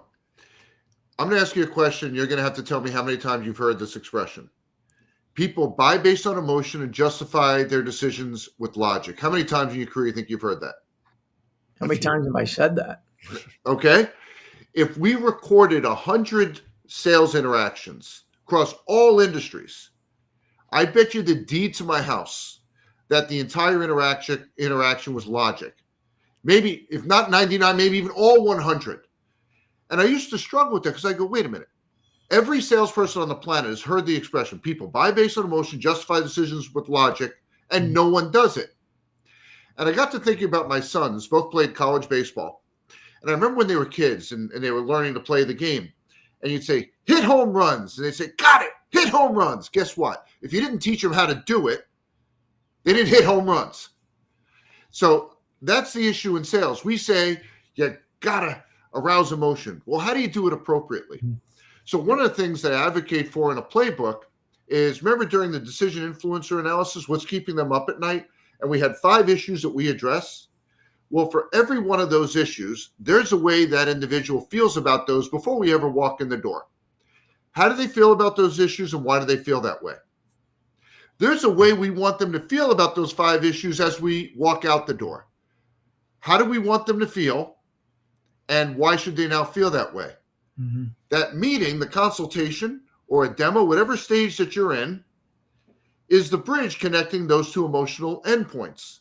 [SPEAKER 3] I'm going to ask you a question. You're going to have to tell me how many times you've heard this expression. People buy based on emotion and justify their decisions with logic. How many times in your career do you think you've heard that?
[SPEAKER 2] How many times have I said that?
[SPEAKER 3] Okay. If we recorded 100 sales interactions across all industries, I bet you the deed to my house that the entire interaction was logic. Maybe, if not 99, maybe even all 100. And I used to struggle with that because I go, wait a minute. Every salesperson on the planet has heard the expression, people buy based on emotion, justify decisions with logic, and no one does it. And I got to thinking about my sons, both played college baseball. And I remember when they were kids and they were learning to play the game. And you'd say, hit home runs. And they'd say, got it, hit home runs. Guess what? If you didn't teach them how to do it, they didn't hit home runs. So that's the issue in sales. We say, you got to arouse emotion. Well, how do you do it appropriately? So one of the things that I advocate for in a playbook is, remember during the decision influencer analysis, what's keeping them up at night? And we had 5 issues that we address. Well, for every one of those issues, there's a way that individual feels about those before we ever walk in the door. How do they feel about those issues and why do they feel that way? There's a way we want them to feel about those 5 issues as we walk out the door. How do we want them to feel and why should they now feel that way? Mm-hmm. That meeting, the consultation or a demo, whatever stage that you're in, is the bridge connecting those 2 emotional endpoints.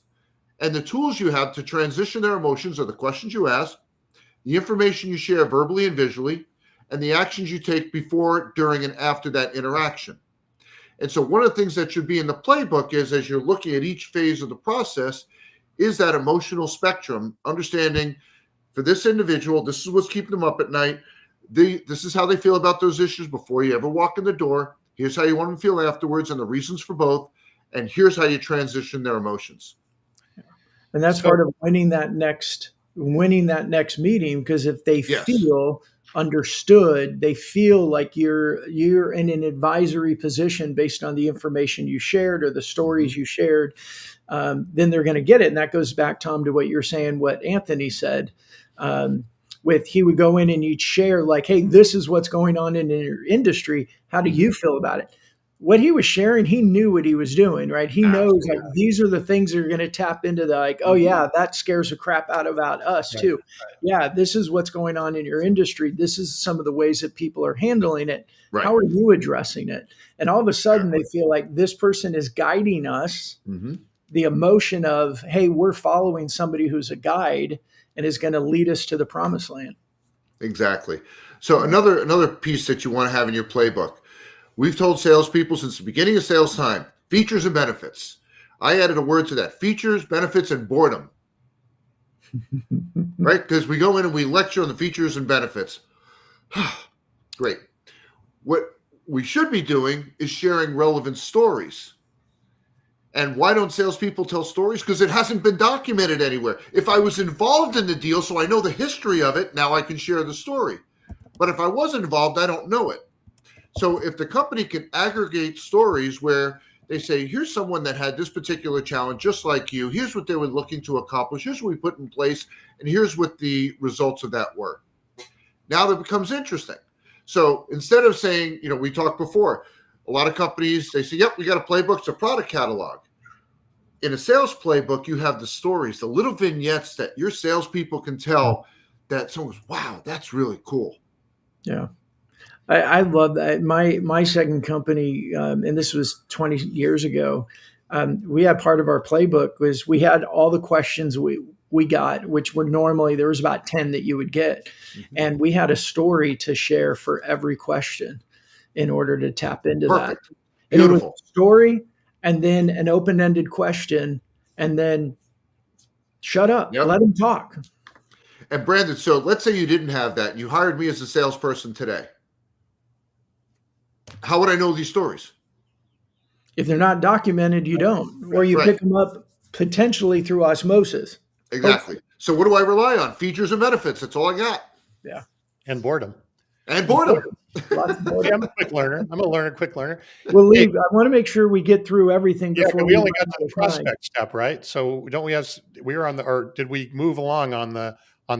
[SPEAKER 3] And the tools you have to transition their emotions are the questions you ask, the information you share verbally and visually, and the actions you take before, during, and after that interaction. And so one of the things that should be in the playbook is, as you're looking at each phase of the process, is that emotional spectrum, understanding for this individual, this is what's keeping them up at night. This is how they feel about those issues before you ever walk in the door. Here's how you want them to feel afterwards and the reasons for both. And here's how you transition their emotions.
[SPEAKER 2] And that's part of winning that next meeting, because if they feel understood, they feel like you're in an advisory position based on the information you shared or the stories you shared, then they're going to get it. And that goes back, Tom, to what you're saying, what Anthony said, he would go in and you'd share like, hey, this is what's going on in your industry. How do you feel about it? What he was sharing, he knew what he was doing, right? He knows like these are the things that are going to tap into the like, oh yeah, that scares the crap out about us too. Right. Yeah, this is what's going on in your industry. This is some of the ways that people are handling it. Right. How are you addressing it? And all of a sudden they feel like this person is guiding us. Mm-hmm. The emotion of, hey, we're following somebody who's a guide and is going to lead us to the promised land.
[SPEAKER 3] Exactly. So another piece that you want to have in your playbook. We've told salespeople since the beginning of sales time, features and benefits. I added a word to that, features, benefits, and boredom. Right? Because we go in and we lecture on the features and benefits. Great. What we should be doing is sharing relevant stories. And why don't salespeople tell stories? Because it hasn't been documented anywhere. If I was involved in the deal, so I know the history of it, now I can share the story. But if I wasn't involved, I don't know it. So if the company can aggregate stories where they say, here's someone that had this particular challenge, just like you, here's what they were looking to accomplish, here's what we put in place, and here's what the results of that were. Now that becomes interesting. So instead of saying, we talked before, a lot of companies, they say, yep, we got a playbook, it's a product catalog. In a sales playbook, you have the stories, the little vignettes that your salespeople can tell that someone goes, wow, that's really cool.
[SPEAKER 2] Yeah. I love that. My second company, and this was 20 years ago, we had part of our playbook was we had all the questions we got, which were normally, there was about 10 that you would get. Mm-hmm. And we had a story to share for every question in order to tap into that. And it was a story and then an open-ended question and then shut up, let them talk.
[SPEAKER 3] And Brandon, so let's say you didn't have that. You hired me as a salesperson today. How would I know these stories?
[SPEAKER 2] If they're not documented, you don't, or you pick them up potentially through osmosis.
[SPEAKER 3] Exactly.
[SPEAKER 2] Hopefully.
[SPEAKER 3] So what do I rely on? Features and benefits. That's all I got.
[SPEAKER 2] Yeah.
[SPEAKER 1] And boredom.
[SPEAKER 3] And boredom.
[SPEAKER 2] Lots of boredom.
[SPEAKER 1] Yeah, I'm a quick learner. I'm a learner, quick learner.
[SPEAKER 2] Well, Lee, I want to make sure we get through everything before
[SPEAKER 1] we only got to
[SPEAKER 2] run
[SPEAKER 1] the prospect step, right? So don't we have? We were on the, or did we move along on the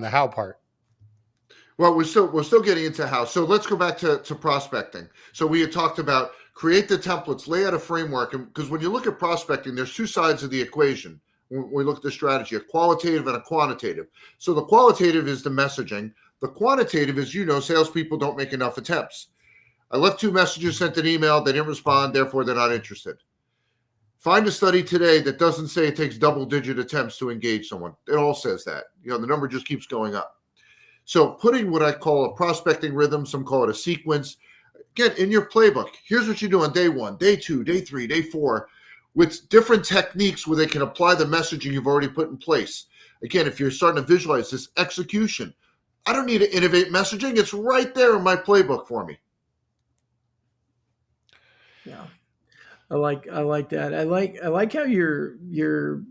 [SPEAKER 1] how part?
[SPEAKER 3] Well, we're still getting into how. So let's go back to prospecting. So we had talked about create the templates, lay out a framework, and because when you look at prospecting, there's two sides of the equation. When we look at the strategy, a qualitative and a quantitative. So the qualitative is the messaging. The quantitative is, salespeople don't make enough attempts. I left 2 messages, sent an email, they didn't respond, therefore they're not interested. Find a study today that doesn't say it takes double-digit attempts to engage someone. It all says that. The number just keeps going up. So putting what I call a prospecting rhythm, some call it a sequence, again, in your playbook, here's what you do on day 1, day 2, day 3, day 4, with different techniques where they can apply the messaging you've already put in place. Again, if you're starting to visualize this execution, I don't need to innovate messaging. It's right there in my playbook for me.
[SPEAKER 2] Yeah. I like that. I like how you're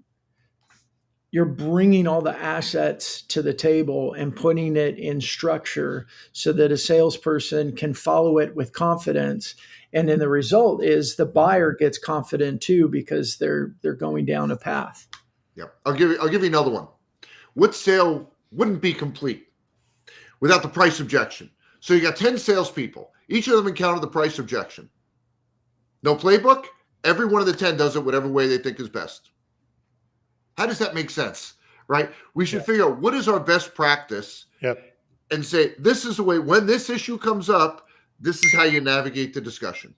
[SPEAKER 2] bringing all the assets to the table and putting it in structure so that a salesperson can follow it with confidence. And then the result is the buyer gets confident too, because they're going down a path.
[SPEAKER 3] Yeah. I'll give you another one. What sale wouldn't be complete without the price objection? So you got 10 salespeople. Each of them encountered the price objection. No playbook. Every one of the 10 does it whatever way they think is best. How does that make sense, right? We should figure out what is our best practice and say, this is the way, when this issue comes up, this is how you navigate the discussion.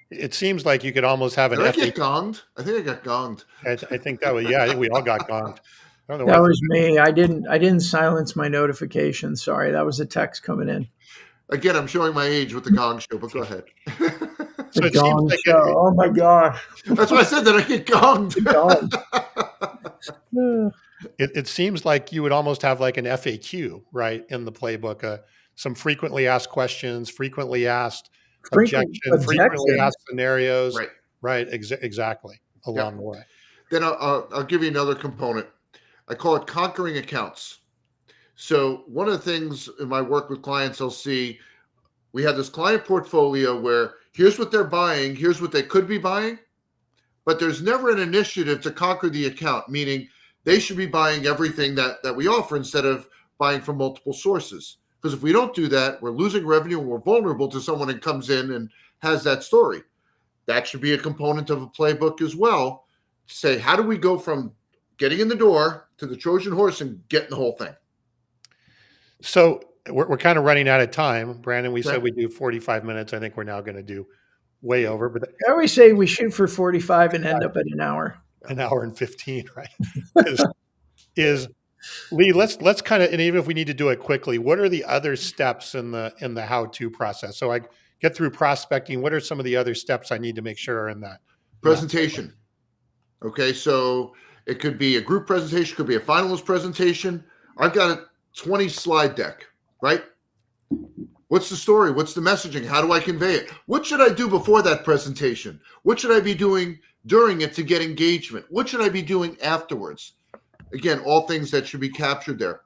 [SPEAKER 1] It seems like you could almost have an
[SPEAKER 3] Did I get gonged? I think I got gonged.
[SPEAKER 1] I think that was, I think we all got gonged.
[SPEAKER 2] That was me. I didn't silence my notifications. Sorry. That was a text coming in.
[SPEAKER 3] Again, I'm showing my age with the gong show, but go ahead.
[SPEAKER 1] So it seems like
[SPEAKER 2] oh my gosh.
[SPEAKER 3] That's why I said that I get gonged.
[SPEAKER 1] It seems like you would almost have like an FAQ, right, in the playbook. Some frequently asked questions, frequently asked objections, frequently asked scenarios. Right, exactly, along the way.
[SPEAKER 3] Then I'll give you another component. I call it conquering accounts. So one of the things in my work with clients, I'll see we have this client portfolio where here's what they're buying, here's what they could be buying, but there's never an initiative to conquer the account, meaning they should be buying everything that we offer instead of buying from multiple sources. Because if we don't do that, we're losing revenue and we're vulnerable to someone that comes in and has that story. That should be a component of a playbook as well. Say, how do we go from getting in the door to the Trojan horse and getting the whole thing?
[SPEAKER 1] So we're kind of running out of time. Brandon, we said we do 45 minutes. I think we're now going to do way over. But
[SPEAKER 2] I always say we shoot for 45 and end up at an hour.
[SPEAKER 1] An hour and 15, right? is Lee, let's kind of, and even if we need to do it quickly, what are the other steps in the how-to process? So I get through prospecting. What are some of the other steps I need to make sure are in that?
[SPEAKER 3] Presentation. Okay, so it could be a group presentation, could be a finalist presentation. I've got a 20 slide deck, right? What's the story? What's the messaging? How do I convey it? What should I do before that presentation? What should I be doing during it to get engagement? What should I be doing afterwards? Again, all things that should be captured there.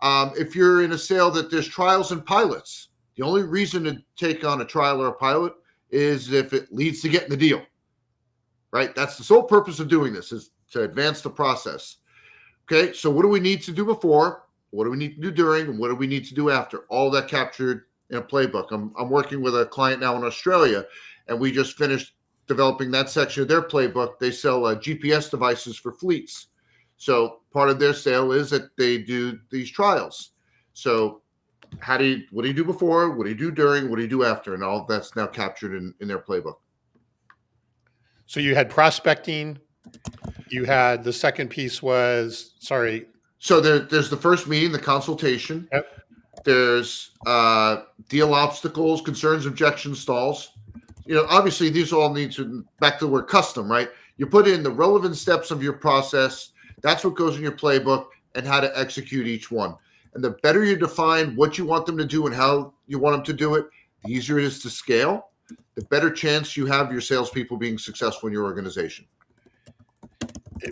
[SPEAKER 3] If you're in a sale that there's trials and pilots, the only reason to take on a trial or a pilot is if it leads to getting the deal, right? That's the sole purpose of doing this, is to advance the process. Okay, so what do we need to do before? What do we need to do during? And what do we need to do after? All that captured in a playbook. I'm working with a client now in Australia, and we just finished developing that section of their playbook. They sell GPS devices for fleets. So part of their sale is that they do these trials. So what do you do before? What do you do during? What do you do after? And all that's now captured in their playbook.
[SPEAKER 1] So you had prospecting. You had the second piece was, sorry.
[SPEAKER 3] So there's the first meeting, the consultation.
[SPEAKER 1] Yep.
[SPEAKER 3] There's deal obstacles, concerns, objections, stalls. Obviously these all need to, back to the word custom, right? You put in the relevant steps of your process. That's what goes in your playbook and how to execute each one. And the better you define what you want them to do and how you want them to do it, the easier it is to scale, the better chance you have your salespeople being successful in your organization.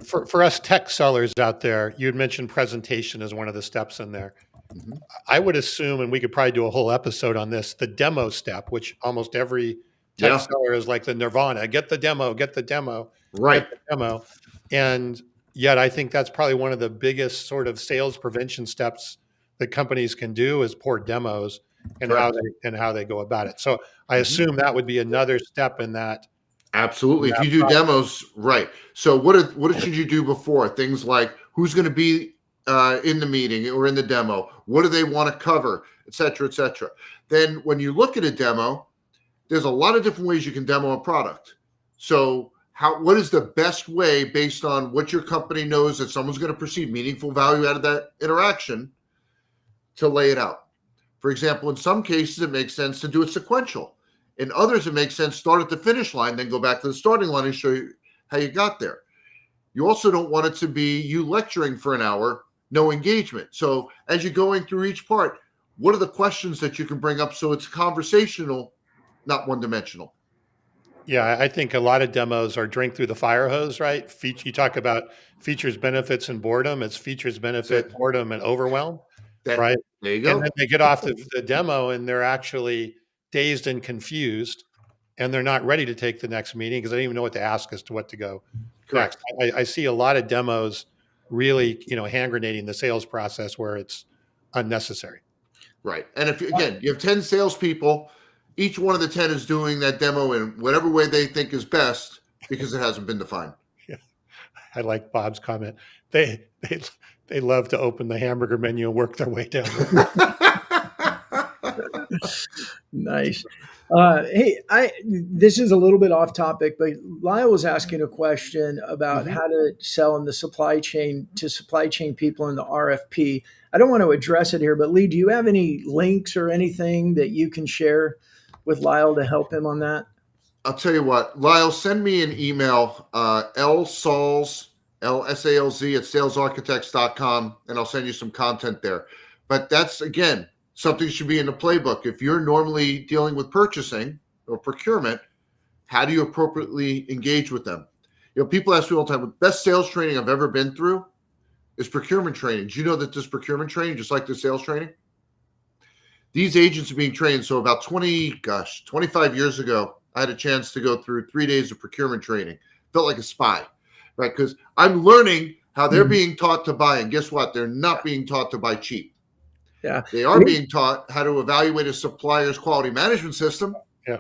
[SPEAKER 1] For us tech sellers out there, you had mentioned presentation as one of the steps in there.
[SPEAKER 3] Mm-hmm.
[SPEAKER 1] I would assume, and we could probably do a whole episode on this, the demo step, which almost every tech seller is like the nirvana. Get the demo, get the demo,
[SPEAKER 3] right.
[SPEAKER 1] get the demo. And yet I think that's probably one of the biggest sort of sales prevention steps that companies can do is poor demos and how they go about it. So I assume that would be another step in that.
[SPEAKER 3] Absolutely. If you do demos, right. So what should you do before? Things like who's going to be in the meeting or in the demo? What do they want to cover, et cetera, et cetera. Then when you look at a demo, there's a lot of different ways you can demo a product. So what is the best way based on what your company knows that someone's going to perceive meaningful value out of that interaction to lay it out? For example, in some cases, it makes sense to do it sequential. In others, it makes sense start at the finish line, then go back to the starting line and show you how you got there. You also don't want it to be you lecturing for an hour, no engagement. So as you're going through each part, what are the questions that you can bring up so it's conversational, not one-dimensional?
[SPEAKER 1] Yeah, I think a lot of demos are drink through the fire hose, right? You talk about features, benefits, and boredom. It's features, benefit, boredom, and overwhelm, right?
[SPEAKER 3] There you go.
[SPEAKER 1] And then they get off the demo and they're actually dazed and confused, and they're not ready to take the next meeting because they don't even know what to ask as to what to go next. I see a lot of demos really, hand grenading the sales process where it's unnecessary.
[SPEAKER 3] Right. And if you have 10 salespeople, each one of the 10 is doing that demo in whatever way they think is best because it hasn't been defined.
[SPEAKER 1] Yeah. I like Bob's comment. They love to open the hamburger menu and work their way down.
[SPEAKER 2] Nice. Hey, this is a little bit off topic, but Lyle was asking a question about how to sell in the supply chain to supply chain people in the RFP. I don't want to address it here, but Lee, do you have any links or anything that you can share with Lyle to help him on that?
[SPEAKER 3] I'll tell you what, Lyle, send me an email, lsalz, LSALZ at salesarchitects.com, and I'll send you some content there. But that's, again, something should be in the playbook. If you're normally dealing with purchasing or procurement, how do you appropriately engage with them? People ask me all the time, the best sales training I've ever been through is procurement training. Do you know that this procurement training, just like the sales training? These agents are being trained. So about 25 years ago, I had a chance to go through 3 days of procurement training. Felt like a spy, right? Because I'm learning how they're being taught to buy. And guess what? They're not being taught to buy cheap.
[SPEAKER 2] Yeah.
[SPEAKER 3] They are being taught how to evaluate a supplier's quality management system.
[SPEAKER 1] Yeah.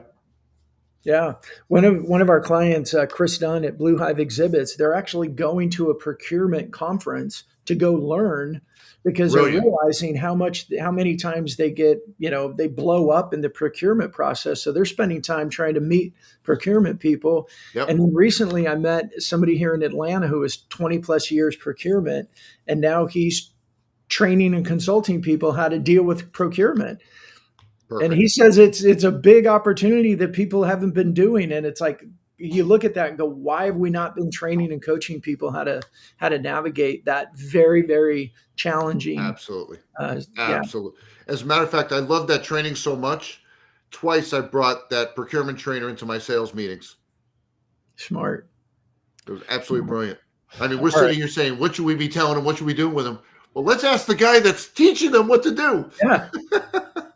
[SPEAKER 2] Yeah. One of our clients, Chris Dunn at Blue Hive Exhibits, they're actually going to a procurement conference to go learn because they're realizing how many times they get, they blow up in the procurement process. So they're spending time trying to meet procurement people. Yep. And then recently I met somebody here in Atlanta who was 20 plus years procurement, and now he's training and consulting people how to deal with procurement. Perfect. And he says it's a big opportunity that people haven't been doing. And it's like, you look at that and go, why have we not been training and coaching people how to navigate that very, very challenging?
[SPEAKER 3] Absolutely. Absolutely. As a matter of fact, I love that training so much. Twice I brought that procurement trainer into my sales meetings.
[SPEAKER 2] Smart.
[SPEAKER 3] It was absolutely brilliant. I mean, we're sitting here saying, what should we be telling them? What should we do with them? Well, let's ask the guy that's teaching them what to do.
[SPEAKER 2] Yeah.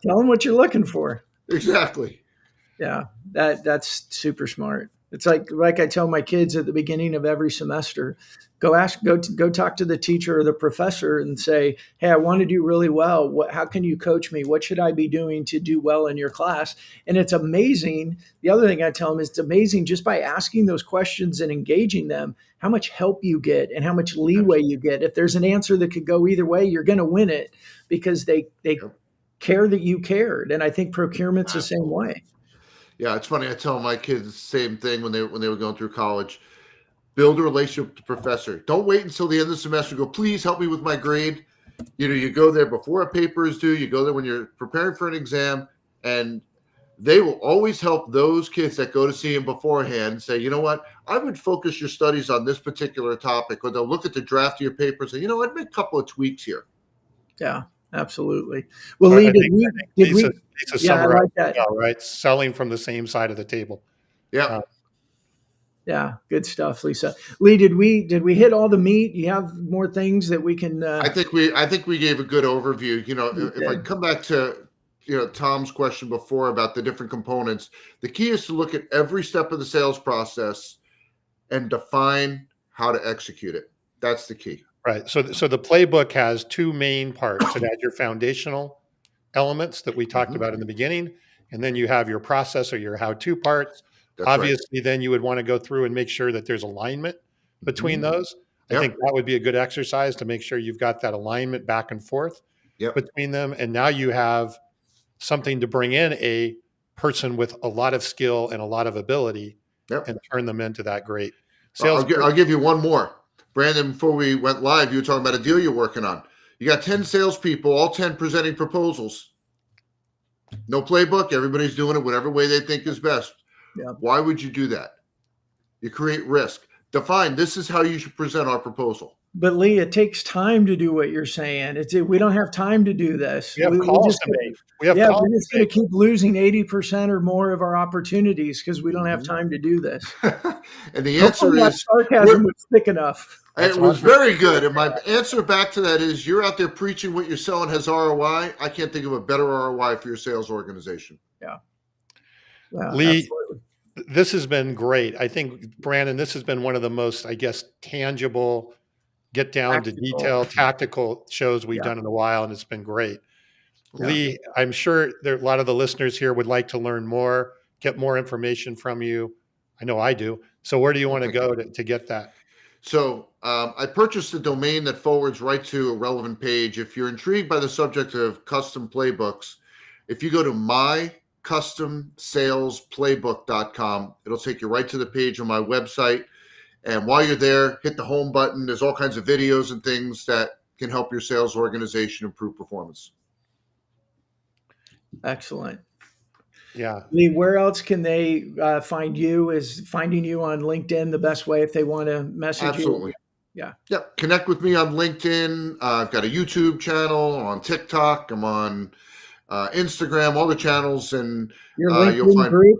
[SPEAKER 2] Tell them what you're looking for.
[SPEAKER 3] Exactly.
[SPEAKER 2] Yeah. That's super smart. It's like I tell my kids at the beginning of every semester, go talk to the teacher or the professor and say, hey, I want to do really well. How can you coach me? What should I be doing to do well in your class? And it's amazing. The other thing I tell them is it's amazing just by asking those questions and engaging them, how much help you get and how much leeway you get. If there's an answer that could go either way, you're going to win it because they care that you cared. And I think procurement's the same way.
[SPEAKER 3] Yeah, it's funny. I tell my kids the same thing when they were going through college. Build a relationship with the professor. Don't wait until the end of the semester. Go, please help me with my grade. You go there before a paper is due. You go there when you're preparing for an exam, and they will always help those kids that go to see him beforehand and say, you know what, I would focus your studies on this particular topic, or they'll look at the draft of your paper and say, I'd make a couple of tweaks here.
[SPEAKER 2] Yeah. Absolutely. Well,
[SPEAKER 1] So
[SPEAKER 2] Lee,
[SPEAKER 1] I think
[SPEAKER 2] did
[SPEAKER 1] Lisa,
[SPEAKER 2] we,
[SPEAKER 1] Lisa
[SPEAKER 2] yeah, I
[SPEAKER 1] summarized
[SPEAKER 2] like
[SPEAKER 1] it
[SPEAKER 2] that.
[SPEAKER 1] well, right? Selling from the same side of the table.
[SPEAKER 3] Yeah.
[SPEAKER 1] Uh,
[SPEAKER 2] Yeah, good stuff, Lisa. Lee, did we hit all the meat? You have more things that we can,
[SPEAKER 3] I think we gave a good overview. If I
[SPEAKER 2] okay.
[SPEAKER 3] come back to Tom's question before about the different components, the key is to look at every step of the sales process and define how to execute it. That's the key.
[SPEAKER 1] right. So the playbook has two main parts. It has your foundational elements that we talked
[SPEAKER 3] Mhm.
[SPEAKER 1] about in the beginning, and then you have your process or your how-to parts.
[SPEAKER 3] That's right.
[SPEAKER 1] Obviously, then you would want to go through and make sure that there's alignment between
[SPEAKER 3] Mhm.
[SPEAKER 1] those. I think
[SPEAKER 3] Yep.
[SPEAKER 1] that would be a good exercise to make sure you've got that alignment back and forth
[SPEAKER 3] Yep.
[SPEAKER 1] between them. And now you have something to bring in a person with a lot of skill and a lot of ability
[SPEAKER 3] Yep.
[SPEAKER 1] and turn them into that great
[SPEAKER 3] I'll
[SPEAKER 1] salesperson.
[SPEAKER 3] give you one more. Brandon, before we went live, you were talking about a deal you're working on. You got 10 salespeople, all 10 presenting proposals. No playbook. Everybody's doing it whatever way they think is best.
[SPEAKER 2] Yeah.
[SPEAKER 3] Why would you do that? You create risk. Define this is how you should present our proposal.
[SPEAKER 2] But Lee, it takes time to do what you're saying. We don't have time to do this.
[SPEAKER 1] We have
[SPEAKER 2] We
[SPEAKER 1] calls
[SPEAKER 2] just,
[SPEAKER 1] to make. We have
[SPEAKER 2] yeah,
[SPEAKER 1] calls
[SPEAKER 2] we're just
[SPEAKER 1] to
[SPEAKER 2] going
[SPEAKER 1] make.
[SPEAKER 2] to keep losing 80% or more of our opportunities because we don't have
[SPEAKER 3] Mhm.
[SPEAKER 2] time to do this.
[SPEAKER 3] And the answer
[SPEAKER 2] Hopefully that
[SPEAKER 3] is
[SPEAKER 2] sarcasm was thick enough.
[SPEAKER 1] That's
[SPEAKER 3] it was
[SPEAKER 1] awesome.
[SPEAKER 3] very good. And my answer back to that is you're out there preaching what you're selling has ROI. I can't think of a better ROI for your sales organization.
[SPEAKER 2] Yeah,
[SPEAKER 1] Lee,
[SPEAKER 2] absolutely.
[SPEAKER 1] this has been great. I think, Brandon, this has been one of the most, I guess, tangible, get down to
[SPEAKER 2] Tactical.
[SPEAKER 1] detail, tactical shows we've
[SPEAKER 2] Yeah.
[SPEAKER 1] done in a while, and it's been great.
[SPEAKER 2] Yeah.
[SPEAKER 1] Lee, I'm sure there a lot of the listeners here would like to learn more, get more information from you. I know I do. So where do you want to
[SPEAKER 3] Thank you.
[SPEAKER 1] go to get that?
[SPEAKER 3] So I purchased a domain that forwards right to a relevant page. If you're intrigued by the subject of custom playbooks, if you go to mycustomsalesplaybook.com, it'll take you right to the page on my website. And while you're there, hit the home button. There's all kinds of videos and things that can help your sales organization improve performance.
[SPEAKER 2] Excellent.
[SPEAKER 1] Yeah.
[SPEAKER 2] Lee, where else can they find you? Is finding you on LinkedIn the best way if they want to message
[SPEAKER 3] Absolutely.
[SPEAKER 2] you? Yeah.
[SPEAKER 3] Yep. Connect with me on LinkedIn. I've got a YouTube channel on TikTok. I'm on Instagram, all the channels, and
[SPEAKER 2] Your
[SPEAKER 3] you'll
[SPEAKER 2] LinkedIn
[SPEAKER 3] find.
[SPEAKER 2] group.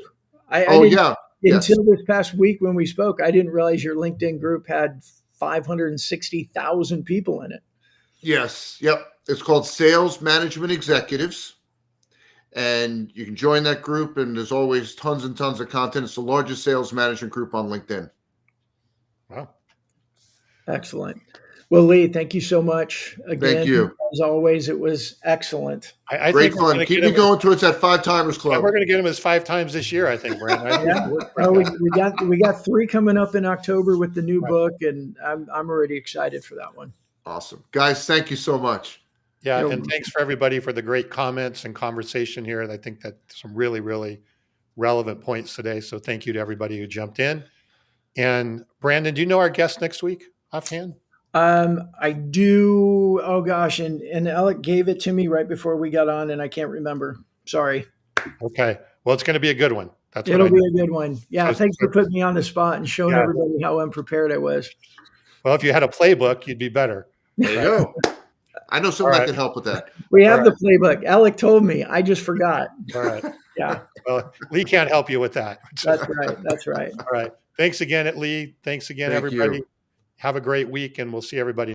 [SPEAKER 2] I
[SPEAKER 3] Oh
[SPEAKER 2] didn't,
[SPEAKER 3] yeah, yes,
[SPEAKER 2] until this past week when we spoke, I didn't realize your LinkedIn group had 560,000 people in it.
[SPEAKER 3] yes, yep. It's called Sales Management Executives, and you can join that group. And there's always tons and tons of content. It's the largest sales management group on LinkedIn.
[SPEAKER 1] Wow.
[SPEAKER 2] Excellent. Well, Lee, thank you so much
[SPEAKER 3] Thank
[SPEAKER 2] again.
[SPEAKER 3] you.
[SPEAKER 2] As always, it was excellent.
[SPEAKER 1] I
[SPEAKER 3] Great
[SPEAKER 1] think we're
[SPEAKER 3] fun.
[SPEAKER 1] going to
[SPEAKER 3] Keep
[SPEAKER 1] get
[SPEAKER 3] me
[SPEAKER 1] him.
[SPEAKER 3] going towards that 5-timers
[SPEAKER 1] Yeah,
[SPEAKER 3] club.
[SPEAKER 1] we're going to get him as 5 times this year, I think, Brandon. I think
[SPEAKER 2] Yeah.
[SPEAKER 1] it'll work
[SPEAKER 2] Oh,
[SPEAKER 1] pretty
[SPEAKER 2] we got 3 coming up in October with the new
[SPEAKER 1] Right.
[SPEAKER 2] book, and I'm already excited for that one.
[SPEAKER 3] Awesome. Guys, thank you so much.
[SPEAKER 1] Yeah,
[SPEAKER 2] You're
[SPEAKER 1] and thanks for everybody for the great comments and conversation here. I think that some really, really relevant points today. So thank you to everybody who jumped in. And Brandon, do you know our guest next week offhand?
[SPEAKER 2] I do. Oh gosh, and Alec gave it to me right before we got on, and I can't remember. Sorry.
[SPEAKER 1] Okay. Well, it's going to be a good one. That's what
[SPEAKER 2] It'll
[SPEAKER 1] I
[SPEAKER 2] be
[SPEAKER 1] know.
[SPEAKER 2] a good one. Yeah,
[SPEAKER 1] So,
[SPEAKER 2] thanks
[SPEAKER 1] so-
[SPEAKER 2] for putting me on the spot and showing
[SPEAKER 1] yeah.
[SPEAKER 2] everybody how unprepared I was.
[SPEAKER 1] Well, if you had a playbook, you'd be better.
[SPEAKER 3] There you
[SPEAKER 1] Right.
[SPEAKER 3] go. I know
[SPEAKER 1] All
[SPEAKER 3] something that
[SPEAKER 1] right.
[SPEAKER 3] can help with that.
[SPEAKER 2] We
[SPEAKER 1] All
[SPEAKER 2] have the playbook. Alec told me. I just forgot.
[SPEAKER 1] All right.
[SPEAKER 2] Yeah,
[SPEAKER 1] Well, Lee can't help you with that.
[SPEAKER 2] that's right. That's right.
[SPEAKER 1] All right. Thanks again, Lee. Thanks again,
[SPEAKER 3] Thank
[SPEAKER 1] everybody.
[SPEAKER 3] you.
[SPEAKER 1] Have a great week, and we'll see everybody